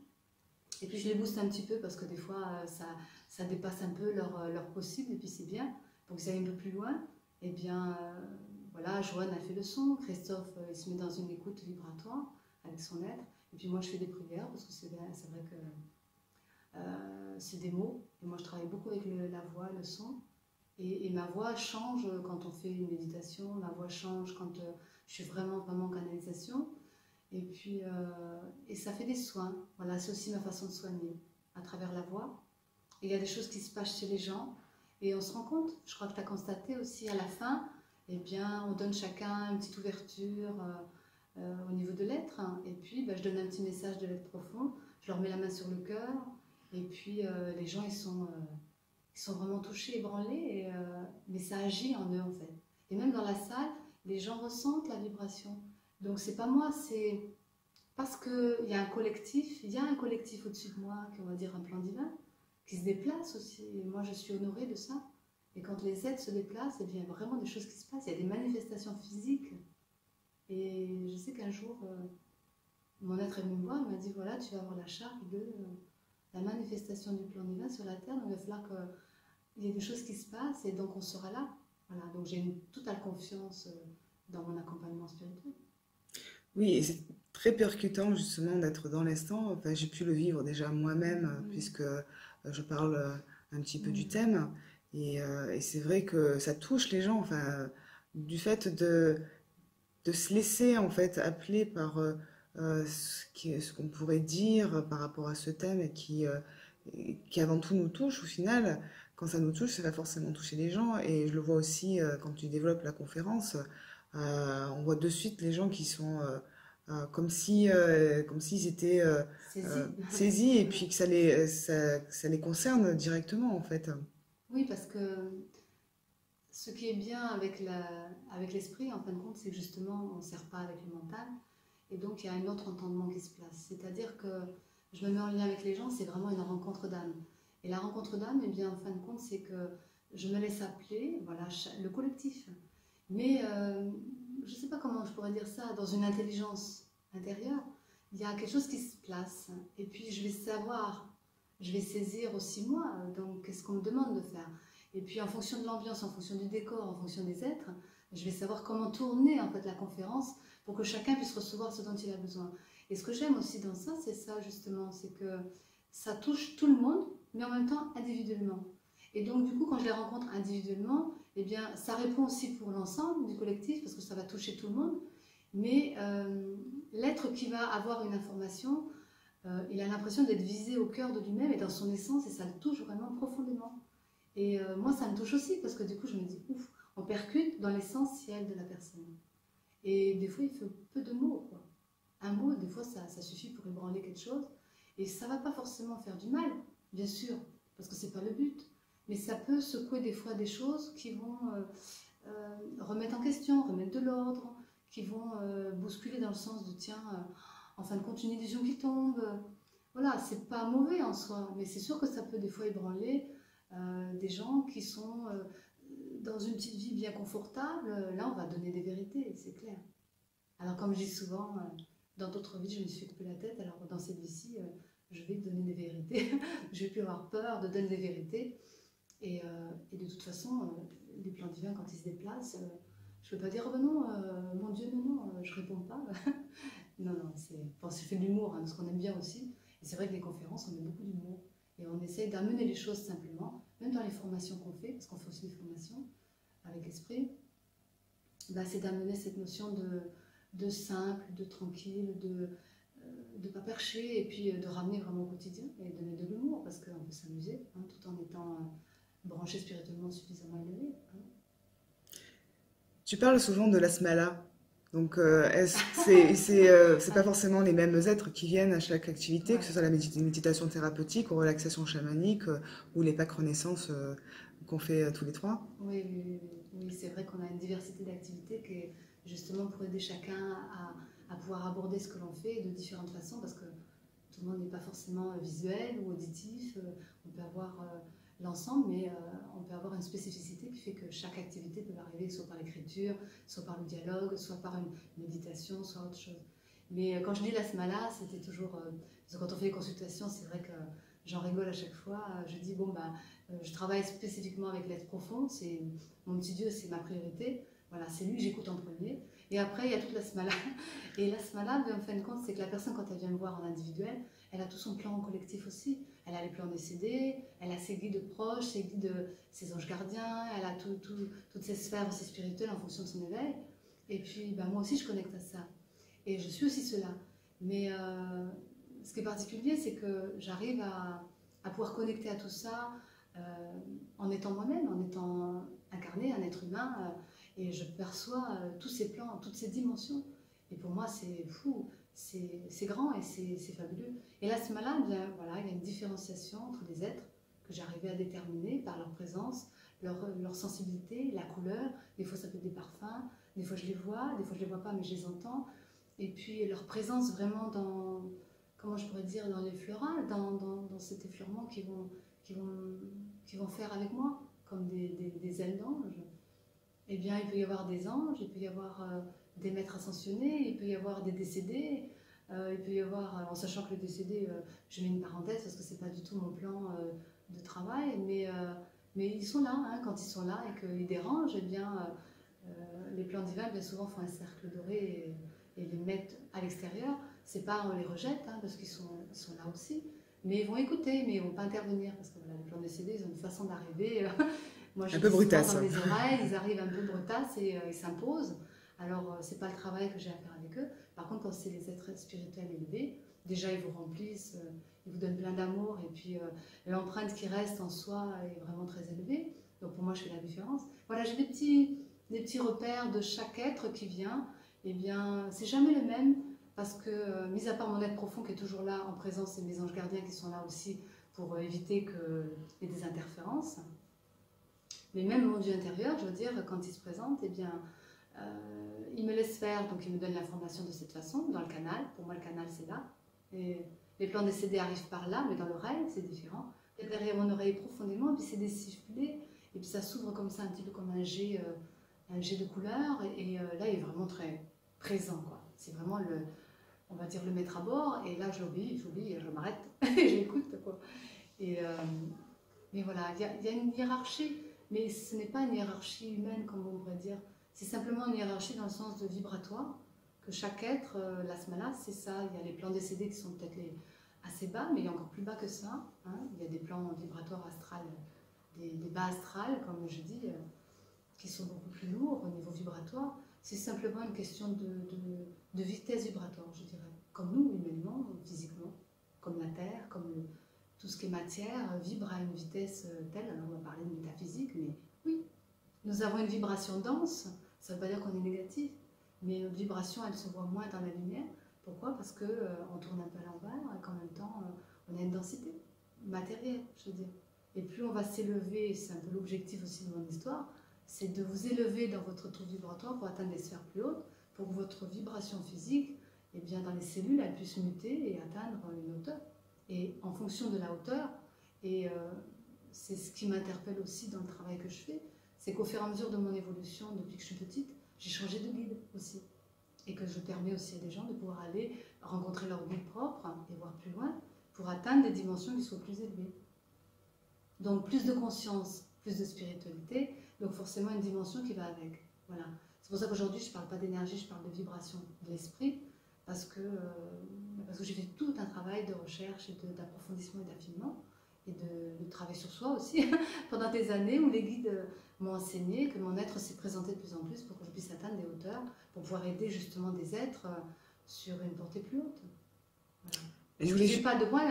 Et puis je les booste un petit peu parce que des fois ça dépasse un peu leur possible et puis c'est bien. Donc ils aillent un peu plus loin. Et bien voilà, Joanne a fait le son, Christophe il se met dans une écoute vibratoire avec son être. Et puis moi je fais des prières parce que c'est vrai que c'est des mots. Et moi je travaille beaucoup avec la voix, le son. Et ma voix change quand on fait une méditation, ma voix change quand je suis vraiment, vraiment en canalisation. Et puis, et ça fait des soins. Voilà, c'est aussi ma façon de soigner, à travers la voix. Et il y a des choses qui se passent chez les gens, et on se rend compte. Je crois que tu as constaté aussi à la fin, eh bien, on donne chacun une petite ouverture au niveau de l'être. Et puis, je donne un petit message de l'être profond, je leur mets la main sur le cœur, et puis les gens, ils sont vraiment touchés, ébranlés, mais ça agit en eux en fait. Et même dans la salle, les gens ressentent la vibration. Donc c'est pas moi, c'est parce qu'il y a un collectif au-dessus de moi, qui on va dire un plan divin, qui se déplace aussi. Et moi je suis honorée de ça. Et quand les êtres se déplacent, eh bien, il y a vraiment des choses qui se passent. Il y a des manifestations physiques. Et je sais qu'un jour, mon être est venu me voir, il m'a dit voilà, tu vas avoir la charge de la manifestation du plan divin sur la terre. Donc il va falloir qu'il y ait des choses qui se passent et donc on sera là. Voilà, donc j'ai une totale confiance dans mon accompagnement spirituel. Oui, et c'est très percutant justement d'être dans l'instant. Enfin, j'ai pu le vivre déjà moi-même, puisque je parle un petit peu du thème. Et c'est vrai que ça touche les gens. Enfin, du fait de se laisser en fait appeler par ce qu'on pourrait dire par rapport à ce thème qui avant tout nous touche au final. Quand ça nous touche, ça va forcément toucher les gens. Et je le vois aussi quand tu développes la conférence. On voit de suite les gens qui sont comme s'ils étaient saisis et puis que ça les concerne directement en fait. Oui, parce que ce qui est bien avec l'esprit, en fin de compte, c'est que justement, on ne sert pas avec le mental. Et donc, il y a un autre entendement qui se place. C'est-à-dire que je me mets en lien avec les gens, c'est vraiment une rencontre d'âme. Et la rencontre d'âme, eh bien, en fin de compte, c'est que je me laisse appeler, voilà, le collectif. Mais je ne sais pas comment je pourrais dire ça, dans une intelligence intérieure, il y a quelque chose qui se place. Et puis, je vais savoir, je vais saisir aussi moi, donc, qu'est-ce qu'on me demande de faire. Et puis, en fonction de l'ambiance, en fonction du décor, en fonction des êtres, je vais savoir comment tourner en fait la conférence pour que chacun puisse recevoir ce dont il a besoin. Et ce que j'aime aussi dans ça, c'est ça justement, c'est que ça touche tout le monde, mais en même temps individuellement. Et donc du coup, quand je les rencontre individuellement, eh bien, ça répond aussi pour l'ensemble du collectif, parce que ça va toucher tout le monde. Mais l'être qui va avoir une information, il a l'impression d'être visé au cœur de lui-même et dans son essence, et ça le touche vraiment profondément. Et moi, ça me touche aussi, parce que du coup, je me dis, ouf, on percute dans l'essentiel de la personne. Et des fois, il faut peu de mots, quoi. Un mot, des fois, ça suffit pour ébranler quelque chose. Et ça ne va pas forcément faire du mal, bien sûr, parce que ce n'est pas le but. Mais ça peut secouer des fois des choses qui vont remettre en question, remettre de l'ordre, qui vont bousculer dans le sens de, tiens, en fin de compte, une illusion qui tombe. Voilà, c'est pas mauvais en soi, mais c'est sûr que ça peut des fois ébranler des gens qui sont dans une petite vie bien confortable. Là, on va donner des vérités, c'est clair. Alors, comme je dis souvent, dans d'autres vies, je me suis fait couper la tête. Alors, dans cette vie-ci, je vais donner des vérités. Je vais plus avoir peur de donner des vérités. Et de toute façon, les plans divins, quand ils se déplacent, je ne peux pas dire, oh ben non, mon Dieu, non, non, je ne réponds pas. Non, non, c'est fait de l'humour, hein, parce qu'on aime bien aussi. Et c'est vrai que les conférences, on met beaucoup d'humour. Et on essaye d'amener les choses simplement, même dans les formations qu'on fait, parce qu'on fait aussi des formations avec l'esprit, c'est d'amener cette notion de simple, de tranquille, de ne pas percher, et puis de ramener vraiment au quotidien, et donner de l'humour, parce qu'on peut s'amuser, hein, tout en étant branché spirituellement suffisamment élevé. Hein. Tu parles souvent de la smala. Donc, c'est pas forcément les mêmes êtres qui viennent à chaque activité, que ce Ouais. soit la méditation thérapeutique ou relaxation chamanique ou les packs renaissance qu'on fait tous les trois. Oui, oui, oui, oui. Oui, c'est vrai qu'on a une diversité d'activités qui est justement pour aider chacun à pouvoir aborder ce que l'on fait de différentes façons, parce que tout le monde n'est pas forcément visuel ou auditif. On peut avoir l'ensemble, mais on peut avoir une spécificité qui fait que chaque activité peut arriver soit par l'écriture, soit par le dialogue, soit par une méditation, soit autre chose. Mais quand je dis la smala, c'était toujours... parce que quand on fait les consultations, c'est vrai que j'en rigole à chaque fois. Je dis, bon, je travaille spécifiquement avec l'être profond. C'est mon petit Dieu, c'est ma priorité. Voilà, c'est lui que j'écoute en premier. Et après, il y a toute la smala. Et la smala, ben, en fin de compte, c'est que la personne, quand elle vient me voir en individuel, elle a tout son plan en collectif aussi. Elle a les plans décédés, elle a ses guides proches, ses guides, ses anges gardiens, elle a toutes ses sphères aussi spirituelles en fonction de son éveil. Et puis, ben, moi aussi, je connecte à ça. Et je suis aussi cela. Mais ce qui est particulier, c'est que j'arrive à pouvoir connecter à tout ça en étant moi-même, en étant incarné, un être humain. Et je perçois tous ces plans, toutes ces dimensions. Et pour moi, c'est fou, c'est grand et c'est fabuleux. Et là, ce malade, voilà, il y a une différenciation entre les êtres que j'arrivais à déterminer par leur présence, leur sensibilité, la couleur. Des fois, ça peut être des parfums, des fois, je les vois, des fois, je les vois pas, mais je les entends. Et puis, leur présence vraiment dans, comment je pourrais dire, dans les florales, dans cet effleurement qu'ils vont faire avec moi, comme des ailes d'ange. Eh bien, il peut y avoir des anges, il peut y avoir des maîtres ascensionnés, il peut y avoir des décédés, il peut y avoir, en sachant que le décédé, je mets une parenthèse parce que c'est pas du tout mon plan de travail, mais ils sont là, hein, quand ils sont là et qu'ils dérangent, eh bien, les plans divins, bien souvent, font un cercle doré et les mettent à l'extérieur. C'est pas on les rejette, hein, parce qu'ils sont là aussi, mais ils vont écouter, mais ils vont pas intervenir, parce que voilà, les plans décédés, ils ont une façon d'arriver. Moi, je Un peu dis souvent brutasse. dans mes oreilles, ils arrivent un peu brutasses et ils s'imposent. Alors, c'est pas le travail que j'ai à faire avec eux. Par contre, quand c'est les êtres spirituels élevés, déjà, ils vous remplissent, ils vous donnent plein d'amour, et puis l'empreinte qui reste en soi est vraiment très élevée. Donc, pour moi, je fais la différence. Voilà, j'ai des petits repères de chaque être qui vient. Eh bien, c'est jamais le même, parce que, mis à part mon être profond qui est toujours là en présence, et mes anges gardiens qui sont là aussi pour éviter qu'il y ait des interférences. Mais même mon Dieu intérieur, je veux dire, quand il se présente, eh bien, il me laisse faire, donc il me donne l'information de cette façon, dans le canal. Pour moi, le canal, c'est là. Et les plans décédés arrivent par là, mais dans l'oreille, c'est différent. Et derrière mon oreille profondément, et puis c'est des sifflets, et puis ça s'ouvre comme ça, un petit peu comme un jet de couleur. Et là, il est vraiment très présent, quoi. C'est vraiment on va dire, le mettre à bord. Et là, j'obéis, je m'arrête, et j'écoute, quoi. Et, mais voilà, il y a une hiérarchie. Mais ce n'est pas une hiérarchie humaine, comme on pourrait dire. C'est simplement une hiérarchie dans le sens de vibratoire, que chaque être, la smala, c'est ça. Il y a les plans décédés qui sont peut-être assez bas, mais il y a encore plus bas que ça. Hein. Il y a des plans vibratoires astrales, des bas astrales, comme je dis, qui sont beaucoup plus lourds au niveau vibratoire. C'est simplement une question de vitesse vibratoire, je dirais. Comme nous, humainement, physiquement, comme la Terre, comme tout ce qui est matière vibre à une vitesse telle, alors on va parler de métaphysique, mais oui, nous avons une vibration dense, ça ne veut pas dire qu'on est négatif, mais notre vibration, elle se voit moins dans la lumière. Pourquoi? Parce qu'on tourne un peu à l'envers et qu'en même temps, on a une densité matérielle, je veux dire. Et plus on va s'élever, c'est un peu l'objectif aussi de mon histoire, c'est de vous élever dans votre tour vibratoire pour atteindre des sphères plus hautes, pour que votre vibration physique, eh bien, dans les cellules, elle puisse muter et atteindre une hauteur. Et en fonction de la hauteur, et c'est ce qui m'interpelle aussi dans le travail que je fais, c'est qu'au fur et à mesure de mon évolution, depuis que je suis petite, j'ai changé de guide aussi. Et que je permets aussi à des gens de pouvoir aller rencontrer leur guide propre et voir plus loin pour atteindre des dimensions qui soient plus élevées. Donc plus de conscience, plus de spiritualité, donc forcément une dimension qui va avec. Voilà. C'est pour ça qu'aujourd'hui je ne parle pas d'énergie, je parle de vibration de l'esprit, parce que j'ai fait tout un travail de recherche et d'approfondissement et d'affinement, et de travail sur soi aussi, pendant des années où les guides m'ont enseigné que mon être s'est présenté de plus en plus pour que je puisse atteindre des hauteurs, pour pouvoir aider justement des êtres sur une portée plus haute. Voilà. Et je ne pas de moi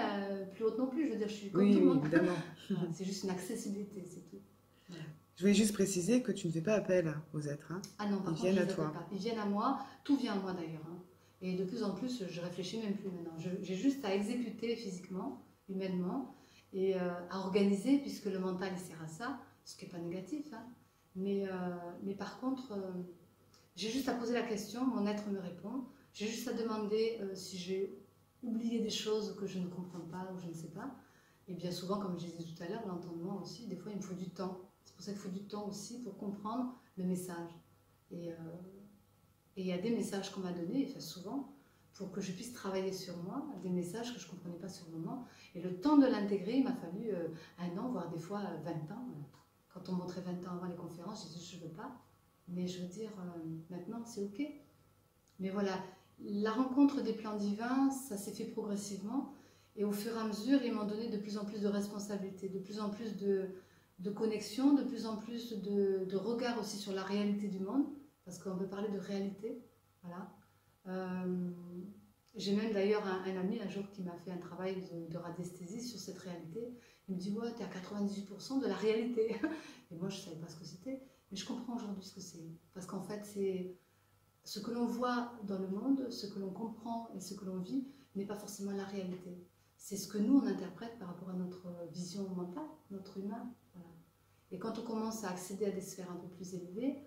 plus haute non plus, je veux dire, je suis comme tout le monde. Évidemment. Voilà, c'est juste une accessibilité, c'est tout. Voilà. Je voulais juste préciser que tu ne fais pas appel aux êtres. Hein. Ah non, par contre, je ne les appelle pas. Ils viennent à moi, tout vient à moi d'ailleurs. Hein. Et de plus en plus, je réfléchis même plus maintenant. J'ai juste à exécuter physiquement, humainement, et à organiser, puisque le mental il sert à ça, ce qui n'est pas négatif. Hein. Mais par contre, j'ai juste à poser la question, mon être me répond. J'ai juste à demander si j'ai oublié des choses que je ne comprends pas ou je ne sais pas. Et bien souvent, comme je disais tout à l'heure, l'entendement aussi, des fois il me faut du temps. C'est pour ça qu'il faut du temps aussi pour comprendre le message. Et il y a des messages qu'on m'a donnés, enfin souvent, pour que je puisse travailler sur moi, des messages que je ne comprenais pas sur le moment. Et le temps de l'intégrer, il m'a fallu 1 an, voire des fois 20 ans. Quand on montrait 20 ans avant les conférences, je disais je ne veux pas. Mais je veux dire, maintenant c'est ok. Mais voilà, la rencontre des plans divins, ça s'est fait progressivement. Et au fur et à mesure, ils m'ont donné de plus en plus de responsabilités, de plus en plus de connexion, de plus en plus de regard aussi sur la réalité du monde, parce qu'on peut parler de réalité. Voilà. Euh, j'ai même d'ailleurs un ami un jour qui m'a fait un travail de radiesthésie sur cette réalité. Il me dit, ouais, t'es à 98% de la réalité. Et moi, je ne savais pas ce que c'était. Mais je comprends aujourd'hui ce que c'est. Parce qu'en fait, c'est ce que l'on voit dans le monde, ce que l'on comprend et ce que l'on vit n'est pas forcément la réalité. C'est ce que nous, on interprète par rapport à notre vision mentale, notre humain. Voilà. Et quand on commence à accéder à des sphères un peu plus élevées,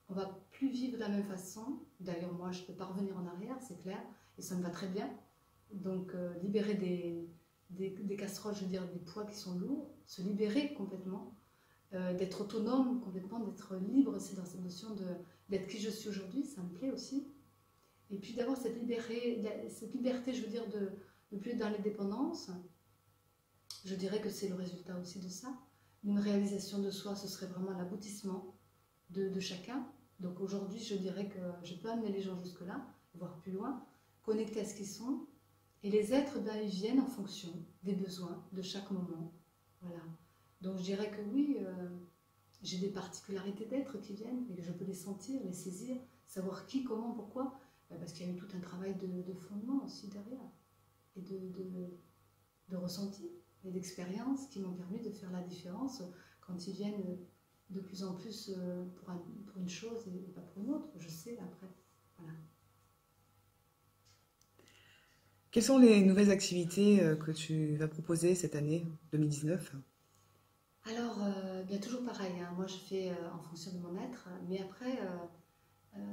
on va plus vivre de la même façon. D'ailleurs, moi, je ne peux pas revenir en arrière, c'est clair, et ça me va très bien. Donc, libérer des casseroles, je veux dire, des poids qui sont lourds, se libérer complètement, d'être autonome complètement, d'être libre, c'est dans cette notion d'être qui je suis aujourd'hui, ça me plaît aussi. Et puis d'avoir cette liberté, je veux dire, de ne plus être dans les dépendances, je dirais que c'est le résultat aussi de ça. Une réalisation de soi, ce serait vraiment l'aboutissement de chacun. Donc aujourd'hui, je dirais que je peux amener les gens jusque-là, voire plus loin, connecter à ce qu'ils sont. Et les êtres, ben, ils viennent en fonction des besoins de chaque moment. Voilà. Donc je dirais que oui, j'ai des particularités d'êtres qui viennent, et que je peux les sentir, les saisir, savoir qui, comment, pourquoi. Parce qu'il y a eu tout un travail de fondement aussi derrière, et de ressenti, et d'expérience qui m'ont permis de faire la différence quand ils viennent de plus en plus pour une chose et pas pour une autre. Je sais après. Voilà. Quelles sont les nouvelles activités que tu vas proposer cette année 2019? Alors, bien toujours pareil, hein. Moi je fais en fonction de mon être, mais après,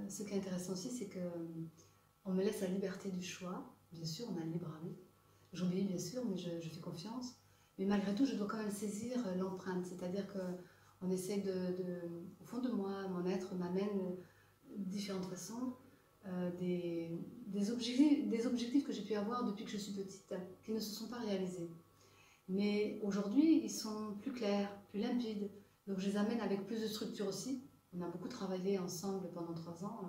ce qui est intéressant aussi, c'est que on me laisse la liberté du choix. Bien sûr, on a le libre arbitre. J'obéis bien sûr, mais je fais confiance. Mais malgré tout, je dois quand même saisir l'empreinte. C'est-à-dire que on essaie au fond de moi, mon être m'amène de différentes façons des objectifs que j'ai pu avoir depuis que je suis petite, qui ne se sont pas réalisés. Mais aujourd'hui, ils sont plus clairs, plus limpides. Donc je les amène avec plus de structure aussi. On a beaucoup travaillé ensemble pendant 3 ans.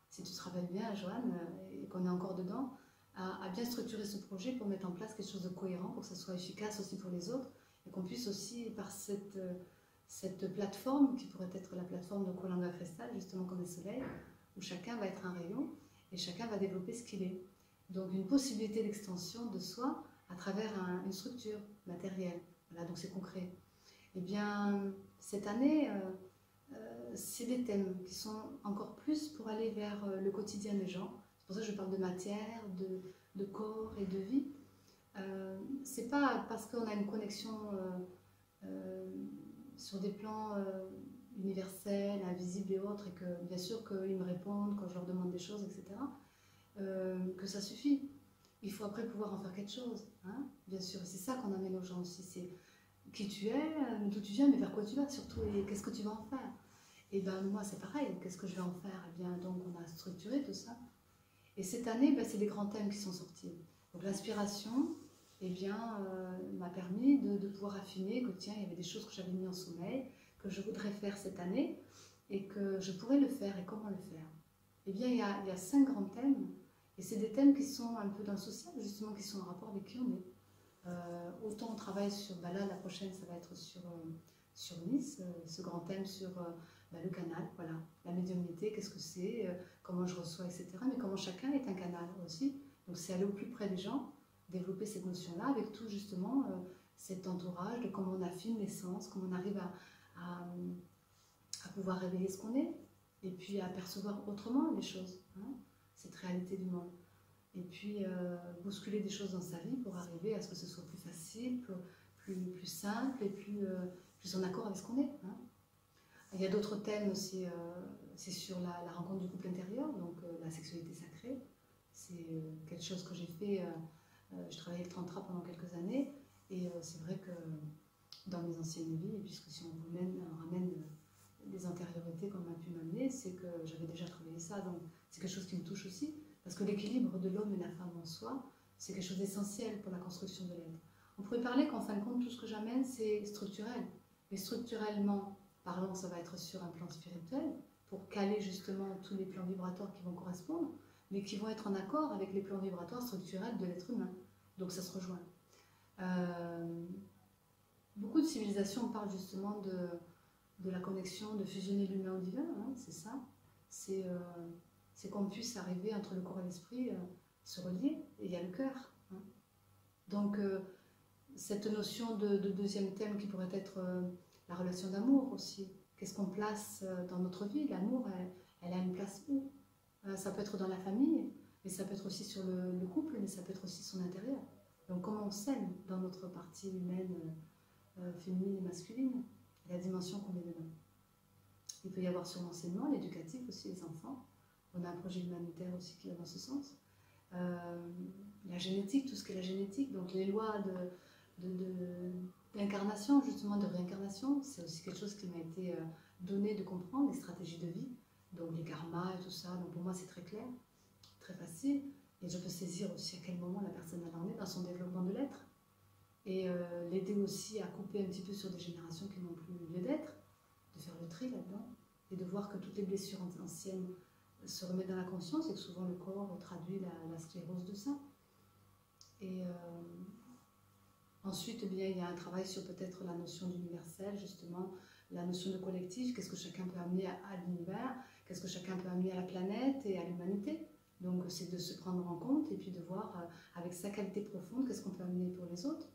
Si tu te rappelles bien, Joanne, et qu'on est encore dedans, à bien structurer ce projet pour mettre en place quelque chose de cohérent, pour que ça soit efficace aussi pour les autres, et qu'on puisse aussi, par cette plateforme, qui pourrait être la plateforme de Kolanga Cristal, justement comme le soleil, où chacun va être un rayon, et chacun va développer ce qu'il est. Donc une possibilité d'extension de soi à travers une structure matérielle. Voilà, donc c'est concret. Eh bien, cette année, c'est des thèmes qui sont encore plus pour aller vers le quotidien des gens. C'est pour ça que je parle de matière, de corps et de vie. C'est pas parce qu'on a une connexion sur des plans universels, invisibles et autres, et que bien sûr qu'ils me répondent quand je leur demande des choses, etc., que ça suffit. Il faut après pouvoir en faire quelque chose, hein, bien sûr. C'est ça qu'on amène aux gens aussi, c'est qui tu es, d'où tu viens, mais vers quoi tu vas surtout, et qu'est-ce que tu vas en faire. Et ben moi c'est pareil, qu'est-ce que je vais en faire? Eh bien donc on a structuré tout ça. Et cette année, ben, c'est les grands thèmes qui sont sortis. Donc l'inspiration, eh bien, m'a permis de pouvoir affiner que tiens, il y avait des choses que j'avais mis en sommeil, que je voudrais faire cette année, et que je pourrais le faire, et comment le faire. Eh bien, il y a 5 grands thèmes, et c'est des thèmes qui sont un peu dans le social, justement, qui sont en rapport avec qui on est. Autant on travaille sur, bah là, la prochaine, ça va être sur Nice, ce grand thème sur bah, le canal, voilà, la médiumnité, qu'est-ce que c'est, comment je reçois, etc. Mais comment chacun est un canal aussi. Donc c'est aller au plus près des gens, développer cette notion-là avec tout justement cet entourage de comment on affine les sens, comment on arrive à pouvoir révéler ce qu'on est, et puis à percevoir autrement les choses, hein, cette réalité du monde. Et puis bousculer des choses dans sa vie pour arriver à ce que ce soit plus facile, plus simple et plus en accord avec ce qu'on est. Hein. Il y a d'autres thèmes aussi, c'est sur la rencontre du couple intérieur, donc la sexualité sacrée. C'est quelque chose que j'ai fait, je travaillais le tantra pendant quelques années, et c'est vrai que dans mes anciennes vies, puisque si on ramène les antériorités qu'on a pu m'amener, c'est que j'avais déjà travaillé ça, donc c'est quelque chose qui me touche aussi, parce que l'équilibre de l'homme et la femme en soi, c'est quelque chose d'essentiel pour la construction de l'être. On pourrait parler qu'en fin de compte, tout ce que j'amène, c'est structurel, mais structurellement parlant, ça va être sur un plan spirituel, pour caler justement tous les plans vibratoires qui vont correspondre, mais qui vont être en accord avec les plans vibratoires structurels de l'être humain. Donc ça se rejoint. Beaucoup de civilisations parlent justement de la connexion, de fusionner l'humain au divin, hein, c'est ça. C'est qu'on puisse arriver entre le corps et l'esprit, se relier, et il y a le cœur. Hein. Donc cette notion de deuxième thème qui pourrait être la relation d'amour aussi. Qu'est-ce qu'on place dans notre vie? L'amour, elle a une place où? Ça peut être dans la famille, mais ça peut être aussi sur le couple, mais ça peut être aussi son intérieur. Donc comment on s'aime dans notre partie humaine, féminine et masculine, la dimension qu'on met dedans. Il peut y avoir sur l'enseignement, l'éducatif aussi, les enfants. On a un projet humanitaire aussi qui va dans ce sens. La génétique, tout ce qui est la génétique, donc les lois d'incarnation, justement de réincarnation, c'est aussi quelque chose qui m'a été donné de comprendre, les stratégies de vie, donc les karmas et tout ça. Donc pour moi c'est très clair, très facile, et je peux saisir aussi à quel moment la personne en est dans son développement de l'être, et l'aider aussi à couper un petit peu sur des générations qui n'ont plus lieu d'être, de faire le tri là-dedans, et de voir que toutes les blessures anciennes se remettent dans la conscience, et que souvent le corps traduit la sclérose de ça. Et ensuite, eh bien, il y a un travail sur peut-être la notion d'universel, justement, la notion de collectif, qu'est-ce que chacun peut amener à l'univers, qu'est-ce que chacun peut amener à la planète et à l'humanité. Donc c'est de se prendre en compte et puis de voir avec sa qualité profonde qu'est-ce qu'on peut amener pour les autres.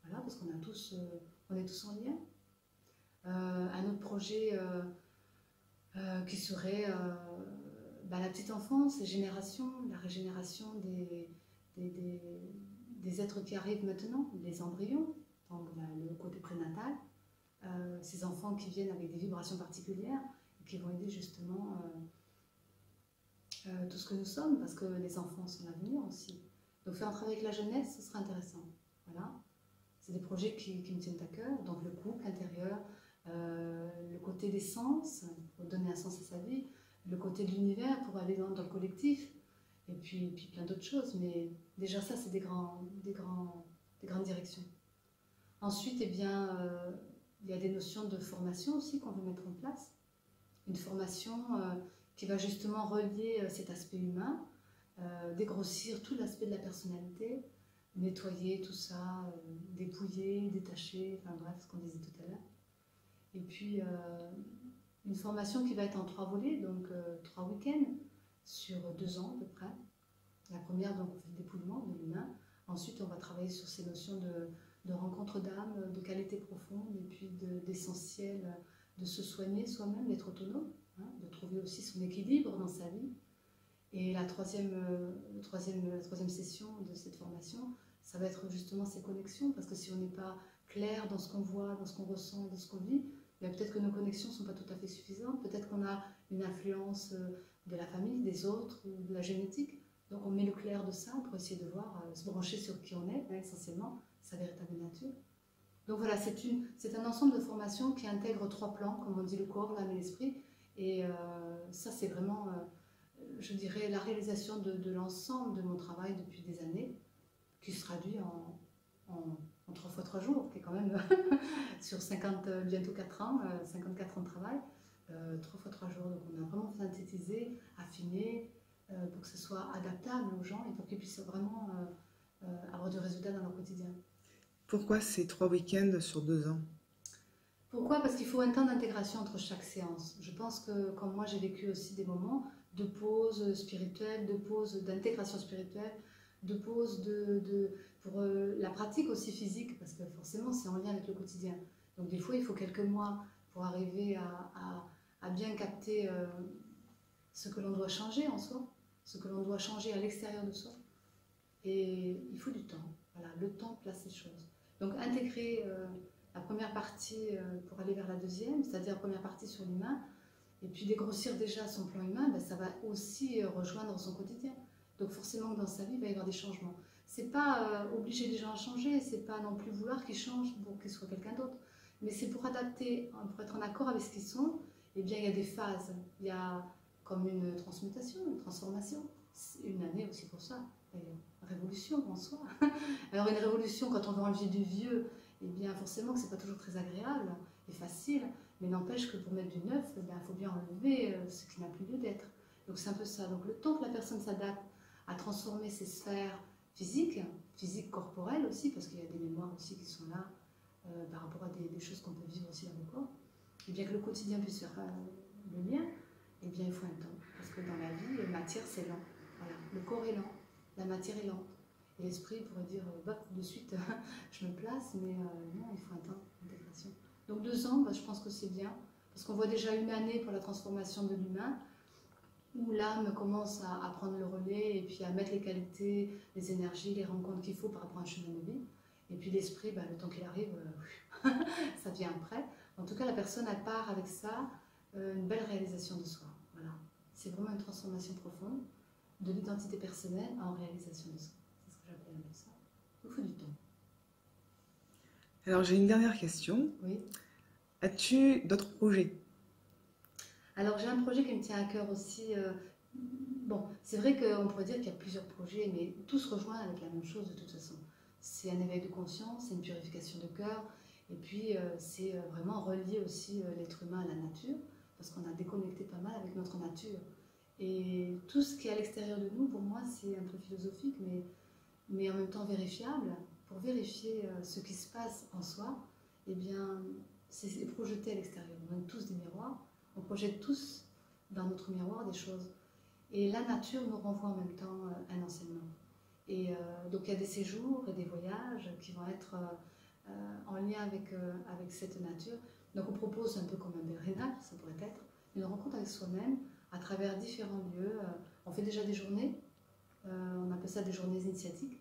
Voilà, parce qu'on a tous, on est tous en lien. Un autre projet qui serait la petite enfance, les générations, la régénération des êtres qui arrivent maintenant, les embryons, donc le côté prénatal, ces enfants qui viennent avec des vibrations particulières et qui vont aider justement tout ce que nous sommes, parce que les enfants sont l'avenir aussi. Donc faire un travail avec la jeunesse, ce sera intéressant. Voilà. C'est des projets qui me tiennent à cœur, donc le couple intérieur, le côté des sens, pour donner un sens à sa vie, le côté de l'univers pour aller dans le collectif, et puis plein d'autres choses, mais déjà ça c'est des grandes directions. Ensuite, eh bien, il y a des notions de formation aussi qu'on veut mettre en place, une formation qui va justement relier cet aspect humain, dégrossir tout l'aspect de la personnalité, nettoyer tout ça, dépouiller, détacher, enfin bref, ce qu'on disait tout à l'heure. Et puis une formation qui va être en 3 volets, donc 3 week-ends, sur 2 ans à peu près. La première, donc on fait le dépouillement de l'humain. Ensuite, on va travailler sur ces notions de rencontre d'âme, de qualité profonde, et puis d'essentiel, de se soigner soi-même, d'être autonome, hein, de trouver aussi son équilibre dans sa vie. Et la troisième session de cette formation, ça va être justement ces connexions, parce que si on n'est pas clair dans ce qu'on voit, dans ce qu'on ressent, dans ce qu'on vit, peut-être que nos connexions ne sont pas tout à fait suffisantes, peut-être qu'on a une influence de la famille, des autres, ou de la génétique. Donc on met le clair de ça pour essayer de voir, se brancher sur qui on est, hein, essentiellement, sa véritable nature. Donc voilà, c'est un ensemble de formations qui intègre 3 plans, comme on dit, le corps, l'âme et l'esprit. Et ça, c'est vraiment, je dirais, la réalisation de l'ensemble de mon travail depuis des années, qui se traduit en 3 fois 3 jours, qui est quand même sur 50, bientôt 4 ans, 54 ans de travail, 3 fois 3 jours. Donc on a vraiment synthétisé, affiné, pour que ce soit adaptable aux gens et pour qu'ils puissent vraiment avoir du résultat dans leur quotidien. Pourquoi ces 3 week-ends sur 2 ans? Pourquoi? Parce qu'il faut un temps d'intégration entre chaque séance. Je pense que, comme moi, j'ai vécu aussi des moments de pause spirituelle, de pause d'intégration spirituelle, de pause pour la pratique aussi physique, parce que forcément, c'est en lien avec le quotidien. Donc des fois, il faut quelques mois pour arriver à bien capter ce que l'on doit changer en soi, ce que l'on doit changer à l'extérieur de soi. Et il faut du temps. Voilà, le temps place les choses. Donc intégrer la première partie pour aller vers la deuxième, c'est-à-dire la première partie sur l'humain, et puis dégrossir déjà son plan humain, ben, ça va aussi rejoindre son quotidien. Donc forcément dans sa vie, il va y avoir des changements. C'est pas obliger les gens à changer, c'est pas non plus vouloir qu'ils changent pour qu'ils soient quelqu'un d'autre, mais c'est pour adapter, pour être en accord avec ce qu'ils sont. Eh bien, il y a des phases. Il y a comme une transmutation, une transformation. Une année aussi pour ça. D'ailleurs, révolution en soi. Alors une révolution, quand on veut enlever du vieux, eh bien forcément que c'est pas toujours très agréable et facile, mais n'empêche que pour mettre du neuf, il faut bien enlever ce qui n'a plus lieu d'être. Donc c'est un peu ça. Donc le temps que la personne s'adapte à transformer ses sphères physiques, corporelles aussi, parce qu'il y a des mémoires aussi qui sont là par rapport à des choses qu'on peut vivre aussi dans le corps, et bien que le quotidien puisse faire le lien, et bien il faut un temps. Parce que dans la vie, la matière c'est lent. Voilà. Le corps est lent, la matière est lente. Et l'esprit pourrait dire, de suite, je me place, mais non, il faut un temps d'intégration. Donc 2 ans, je pense que c'est bien, parce qu'on voit déjà une année pour la transformation de l'humain, où l'âme commence à prendre le relais, et puis à mettre les qualités, les énergies, les rencontres qu'il faut par rapport à un chemin de vie. Et puis l'esprit, le temps qu'il arrive, ça vient après. En tout cas, la personne, elle part avec ça, une belle réalisation de soi. Voilà. C'est vraiment une transformation profonde de l'identité personnelle en réalisation de soi. C'est ce que j'appelle un peu ça. Il faut du temps. Alors j'ai une dernière question. Oui. As-tu d'autres projets? Alors j'ai un projet qui me tient à cœur aussi. Bon, c'est vrai qu'on pourrait dire qu'il y a plusieurs projets, mais tous se rejoignent avec la même chose de toute façon. C'est un éveil de conscience, c'est une purification de cœur, et puis c'est vraiment relier aussi l'être humain à la nature, parce qu'on a déconnecté pas mal avec notre nature. Et tout ce qui est à l'extérieur de nous, pour moi, c'est un peu philosophique, mais en même temps vérifiable. Pour vérifier ce qui se passe en soi, eh bien, c'est projeté à l'extérieur. On a tous des miroirs, on projette tous dans notre miroir des choses. Et la nature nous renvoie en même temps un enseignement. Et donc il y a des séjours et des voyages qui vont être en lien avec cette nature. Donc on propose un peu comme un pèlerinage, ça pourrait être, une rencontre avec soi-même à travers différents lieux. On fait déjà des journées, on appelle ça des journées initiatiques.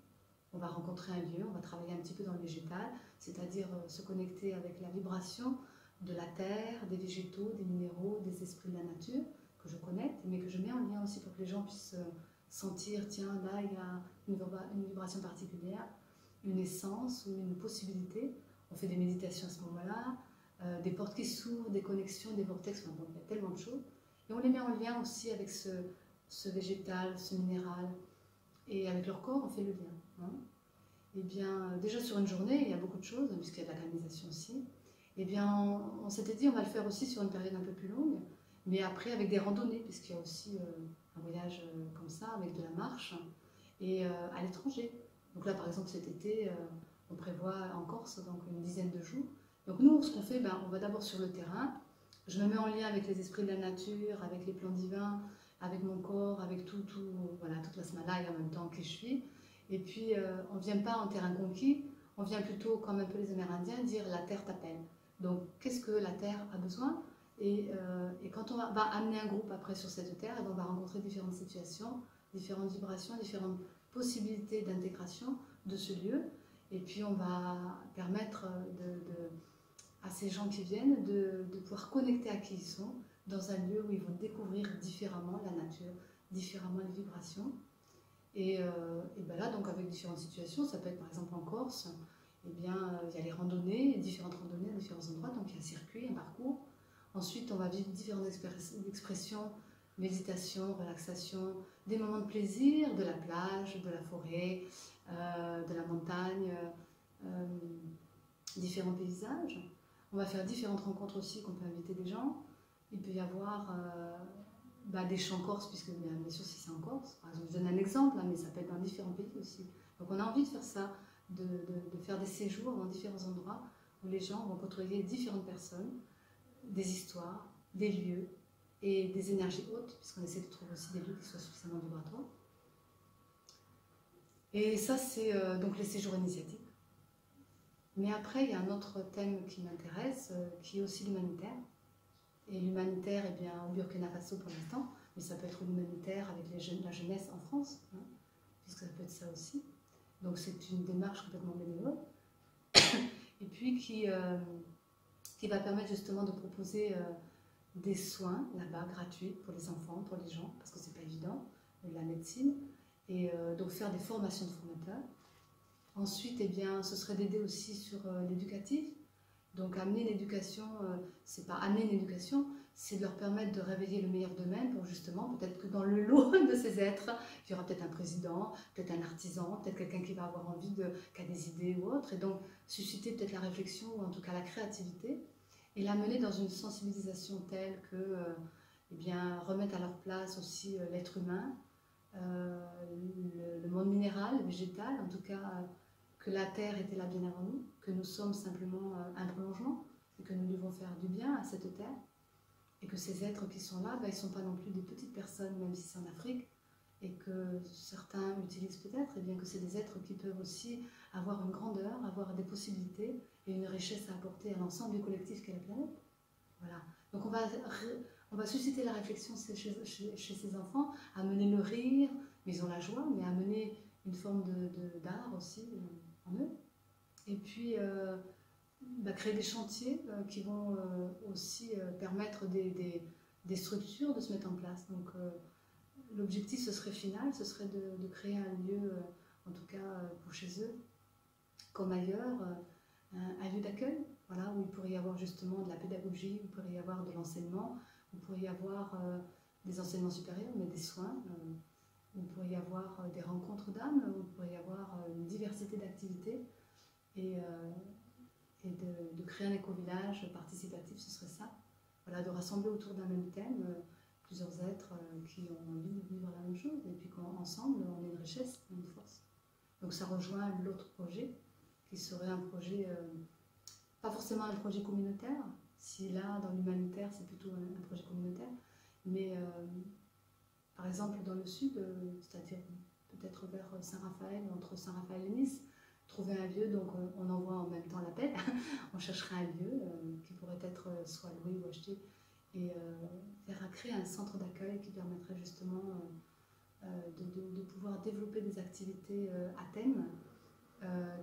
On va rencontrer un lieu, on va travailler un petit peu dans le végétal, c'est-à-dire se connecter avec la vibration de la terre, des végétaux, des minéraux, des esprits de la nature, que je connecte, mais que je mets en lien aussi pour que les gens puissent sentir, tiens, là, il y a une vibration particulière, une essence ou une possibilité. On fait des méditations à ce moment-là, des portes qui s'ouvrent, des connexions, des vortex, enfin bon, il y a tellement de choses. Et on les met en lien aussi avec ce végétal, ce minéral, et avec leur corps, on fait le lien. Hein. Et bien, déjà sur une journée, il y a beaucoup de choses, puisqu'il y a de la canalisation aussi. Et bien, on s'était dit, on va le faire aussi sur une période un peu plus longue, mais après avec des randonnées, puisqu'il y a aussi un voyage comme ça, avec de la marche, et à l'étranger. Donc là, par exemple, cet été, on prévoit en Corse, donc une dizaine de jours. Donc nous, ce qu'on fait, on va d'abord sur le terrain. Je me mets en lien avec les esprits de la nature, avec les plans divins, avec mon corps, avec voilà, toute la Smalaï en même temps qui je suis. Et puis, on ne vient pas en terrain conquis, on vient plutôt, comme un peu les Amérindiens, dire la terre t'appelle. Donc, qu'est-ce que la terre a besoin? Et quand on va amener un groupe après sur cette terre, on va rencontrer différentes situations, différentes vibrations, différentes possibilités d'intégration de ce lieu. Et puis, on va permettre à ces gens qui viennent de pouvoir connecter à qui ils sont, dans un lieu où ils vont découvrir différemment la nature, différemment les vibrations. Et là, donc avec différentes situations, ça peut être par exemple en Corse, eh bien, il y a les randonnées, différentes randonnées à différents endroits, donc il y a un circuit, un parcours. Ensuite, on va vivre différentes expressions, méditation, relaxation, des moments de plaisir, de la plage, de la forêt, de la montagne, différents paysages. On va faire différentes rencontres aussi, qu'on peut inviter des gens. Il peut y avoir des chants corses, puisque bien sûr si c'est en Corse. Par exemple, je donne un exemple, mais ça peut être dans différents pays aussi. Donc on a envie de faire ça, de faire des séjours dans différents endroits où les gens vont côtoyer différentes personnes, des histoires, des lieux et des énergies hautes, puisqu'on essaie de trouver aussi des lieux qui soient suffisamment vibratoires. Et ça, c'est donc les séjours initiatiques. Mais après, il y a un autre thème qui m'intéresse, qui est aussi l'humanitaire. Et l'humanitaire, eh bien, au Burkina Faso pour l'instant, mais ça peut être l'humanitaire avec la jeunesse en France, hein, puisque ça peut être ça aussi. Donc c'est une démarche complètement bénévole. Et puis qui va permettre justement de proposer des soins là-bas gratuits pour les enfants, pour les gens, parce que c'est pas évident, de la médecine. Et donc faire des formations de formateurs. Ensuite, eh bien, ce serait d'aider aussi sur l'éducatif. Donc amener l'éducation, c'est pas amener l'éducation, c'est de leur permettre de réveiller le meilleur d'eux-mêmes pour justement, peut-être que dans le lot de ces êtres, il y aura peut-être un président, peut-être un artisan, peut-être quelqu'un qui va avoir envie qui a des idées ou autre, et donc susciter peut-être la réflexion ou en tout cas la créativité, et l'amener dans une sensibilisation telle que eh bien, remettre à leur place aussi l'être humain, le monde minéral, végétal, en tout cas que la Terre était là bien avant nous, que nous sommes simplement un prolongement, et que nous devons faire du bien à cette Terre, et que ces êtres qui sont là, ben, ils ne sont pas non plus des petites personnes, même si c'est en Afrique, et que certains utilisent peut-être, et bien que c'est des êtres qui peuvent aussi avoir une grandeur, avoir des possibilités et une richesse à apporter à l'ensemble du collectif qu'est la planète. Voilà. Donc on va susciter la réflexion chez ces enfants, amener le rire, mais ils ont la joie, mais amener une forme d'art aussi en eux. Et puis créer des chantiers qui vont aussi permettre des structures de se mettre en place. Donc l'objectif, ce serait final, ce serait de créer un lieu, en tout cas pour chez eux, comme ailleurs, un lieu d'accueil, voilà, où il pourrait y avoir justement de la pédagogie, où il pourrait y avoir de l'enseignement, où il pourrait y avoir des enseignements supérieurs, mais des soins, où il pourrait y avoir des rencontres d'âmes, où il pourrait y avoir une diversité d'activités, et de créer un éco-village participatif, ce serait ça. Voilà, de rassembler autour d'un même thème plusieurs êtres qui ont envie de vivre la même chose, et puis qu'ensemble, on est une richesse, une force. Donc ça rejoint l'autre projet, qui serait un projet, pas forcément un projet communautaire, si là, dans l'humanitaire, c'est plutôt un projet communautaire, mais par exemple dans le sud, c'est-à-dire peut-être vers Saint-Raphaël, entre Saint-Raphaël et Nice, trouver un lieu, donc on envoie en même temps l'appel, on chercherait un lieu qui pourrait être soit loué ou acheté, et faire créer un centre d'accueil qui permettrait justement de pouvoir développer des activités à thème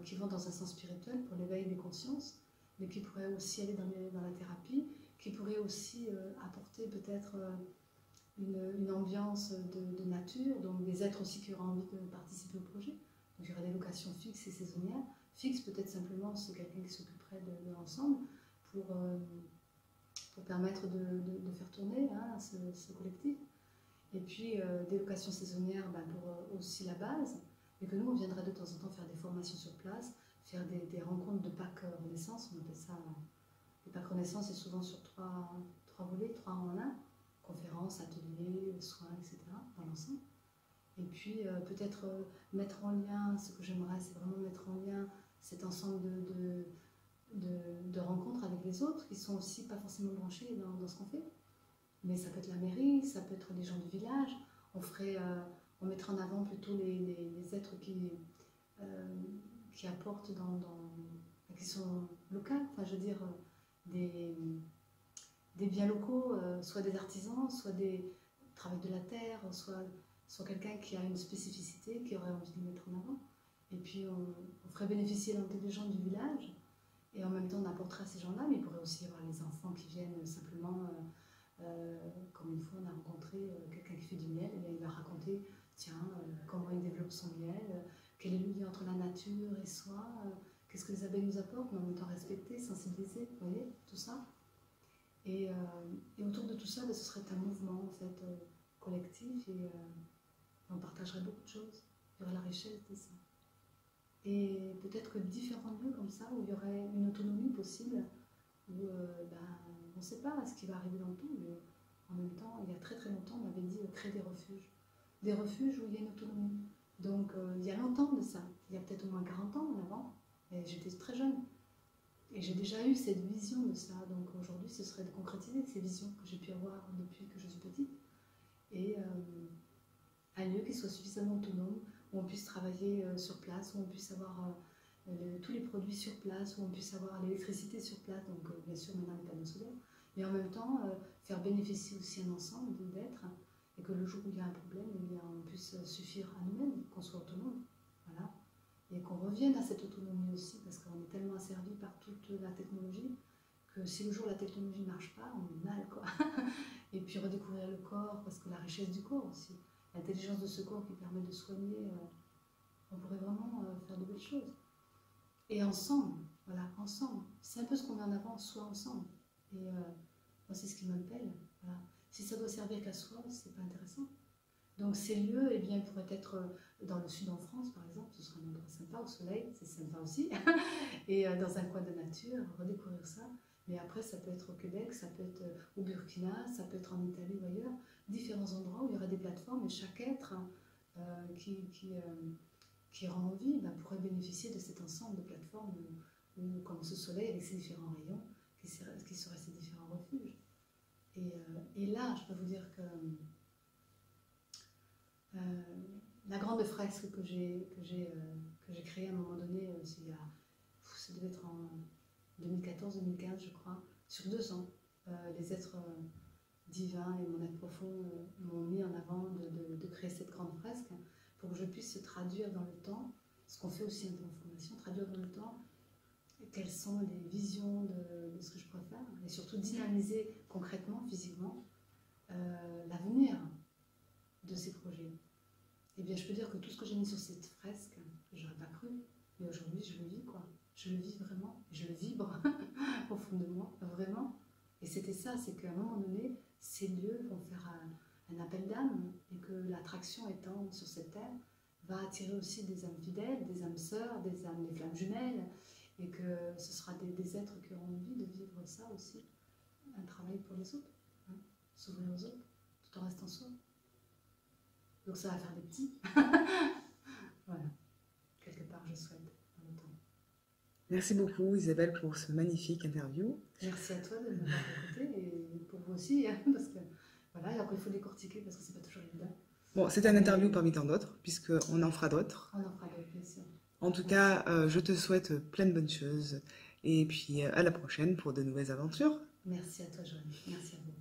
qui vont dans un sens spirituel pour l'éveil des consciences, mais qui pourraient aussi aller dans la thérapie, qui pourraient aussi apporter peut-être une ambiance de nature, donc des êtres aussi qui auraient envie de participer au projet. Donc il y aurait des locations fixes et saisonnières. Fixes peut-être simplement c'est quelqu'un qui s'occuperait de l'ensemble pour permettre de faire tourner ce collectif. Et puis des locations saisonnières pour aussi la base, et que nous on viendrait de temps en temps faire des formations sur place, faire des rencontres de Pâques Renaissance, on appelle ça. Les Pâques Renaissance, c'est souvent sur trois volets, 3 en 1, conférences, ateliers, soins, etc. dans l'ensemble. Et puis peut-être mettre en lien, ce que j'aimerais, c'est vraiment mettre en lien cet ensemble de rencontres avec les autres qui sont aussi pas forcément branchés dans ce qu'on fait. Mais ça peut être la mairie, ça peut être les gens du village. On mettrait en avant plutôt les êtres qui apportent qui sont locaux, enfin je veux dire des biens locaux, soit des artisans, soit des travail de la terre, soit quelqu'un qui a une spécificité, qui aurait envie de le mettre en avant. Et puis on ferait bénéficier les gens du village, et en même temps on apporterait à ces gens-là, mais il pourrait aussi y avoir les enfants qui viennent simplement, comme une fois on a rencontré quelqu'un qui fait du miel, et il va raconter, tiens, comment il développe son miel, quel est le lien entre la nature et soi, qu'est-ce que les abeilles nous apportent, mais en même temps respecter, sensibiliser, vous voyez, tout ça. Et autour de tout ça, ce serait un mouvement en fait, collectif, et on partagerait beaucoup de choses. Il y aurait la richesse de ça. Et peut-être que différents lieux comme ça, où il y aurait une autonomie possible, où on ne sait pas ce qui va arriver dans le temps, mais en même temps, il y a très très longtemps, on avait dit créer des refuges. Des refuges où il y a une autonomie. Donc il y a longtemps de ça, il y a peut-être au moins 40 ans en avant, et j'étais très jeune. Et j'ai déjà eu cette vision de ça, donc aujourd'hui ce serait de concrétiser ces visions que j'ai pu avoir depuis que je suis petite. Et un lieu qui soit suffisamment autonome, où on puisse travailler sur place, où on puisse avoir tous les produits sur place, où on puisse avoir l'électricité sur place, donc bien sûr maintenant les panneaux solaires, mais en même temps faire bénéficier aussi un ensemble d'êtres, et que le jour où il y a un problème, eh bien, on puisse suffire à nous-mêmes, qu'on soit autonome. Voilà. Et qu'on revienne à cette autonomie aussi, parce qu'on est tellement asservi par toute la technologie, que si le jour la technologie ne marche pas, on est mal, quoi. Et puis redécouvrir le corps, parce que la richesse du corps aussi, l'intelligence de ce corps qui permet de soigner, on pourrait vraiment faire de belles choses. Et ensemble, voilà, ensemble. C'est un peu ce qu'on met en avant, soit ensemble. Et moi, c'est ce qui m'appelle. Voilà. Si ça doit servir qu'à soi, c'est pas intéressant. Donc ces lieux, eh bien, pourraient être dans le sud en France, par exemple, ce serait un endroit sympa, au soleil, c'est sympa aussi, et dans un coin de nature, redécouvrir ça, Mais après, ça peut être au Québec, ça peut être au Burkina, ça peut être en Italie ou ailleurs, différents endroits où il y aura des plateformes et chaque être qui rend envie pourrait bénéficier de cet ensemble de plateformes comme ce soleil avec ses différents rayons, qui seraient ses différents refuges. Et là, je peux vous dire que la grande fresque que j'ai créée à un moment donné, ça devait être en 2014-2015, je crois, sur 2 ans, les êtres divins et mon être profond m'ont mis en avant de créer cette grande fresque pour que je puisse traduire dans le temps, ce qu'on fait aussi en formation, traduire dans le temps quelles sont les visions de ce que je pourrais faire et surtout dynamiser concrètement, physiquement, l'avenir de ces projets. Eh bien, je peux dire que tout ce que j'ai mis sur cette fresque, je n'aurais pas cru, mais aujourd'hui, je le vis, quoi. Je le vis vraiment, je le vibre au fond de moi, vraiment. Et c'était ça, c'est qu'à un moment donné, ces lieux vont faire un appel d'âme et que l'attraction étant sur cette terre va attirer aussi des âmes fidèles, des âmes sœurs, des flammes jumelles, et que ce sera des êtres qui auront envie de vivre ça aussi, un travail pour les autres, hein, s'ouvrir aux autres, tout en restant soi. Donc ça va faire des petits. Voilà, quelque part je souhaite en même temps. Merci beaucoup Isabelle pour ce magnifique interview. Merci à toi de m'avoir écouté et pour vous aussi, hein, parce que voilà, et après il faut décortiquer parce que c'est pas toujours évident. Bon, c'est un interview parmi tant d'autres, puisqu'on en fera d'autres. On en fera d'autres, bien sûr. En tout cas, je te souhaite plein de bonnes choses et puis à la prochaine pour de nouvelles aventures. Merci à toi, Joanne. Merci à vous.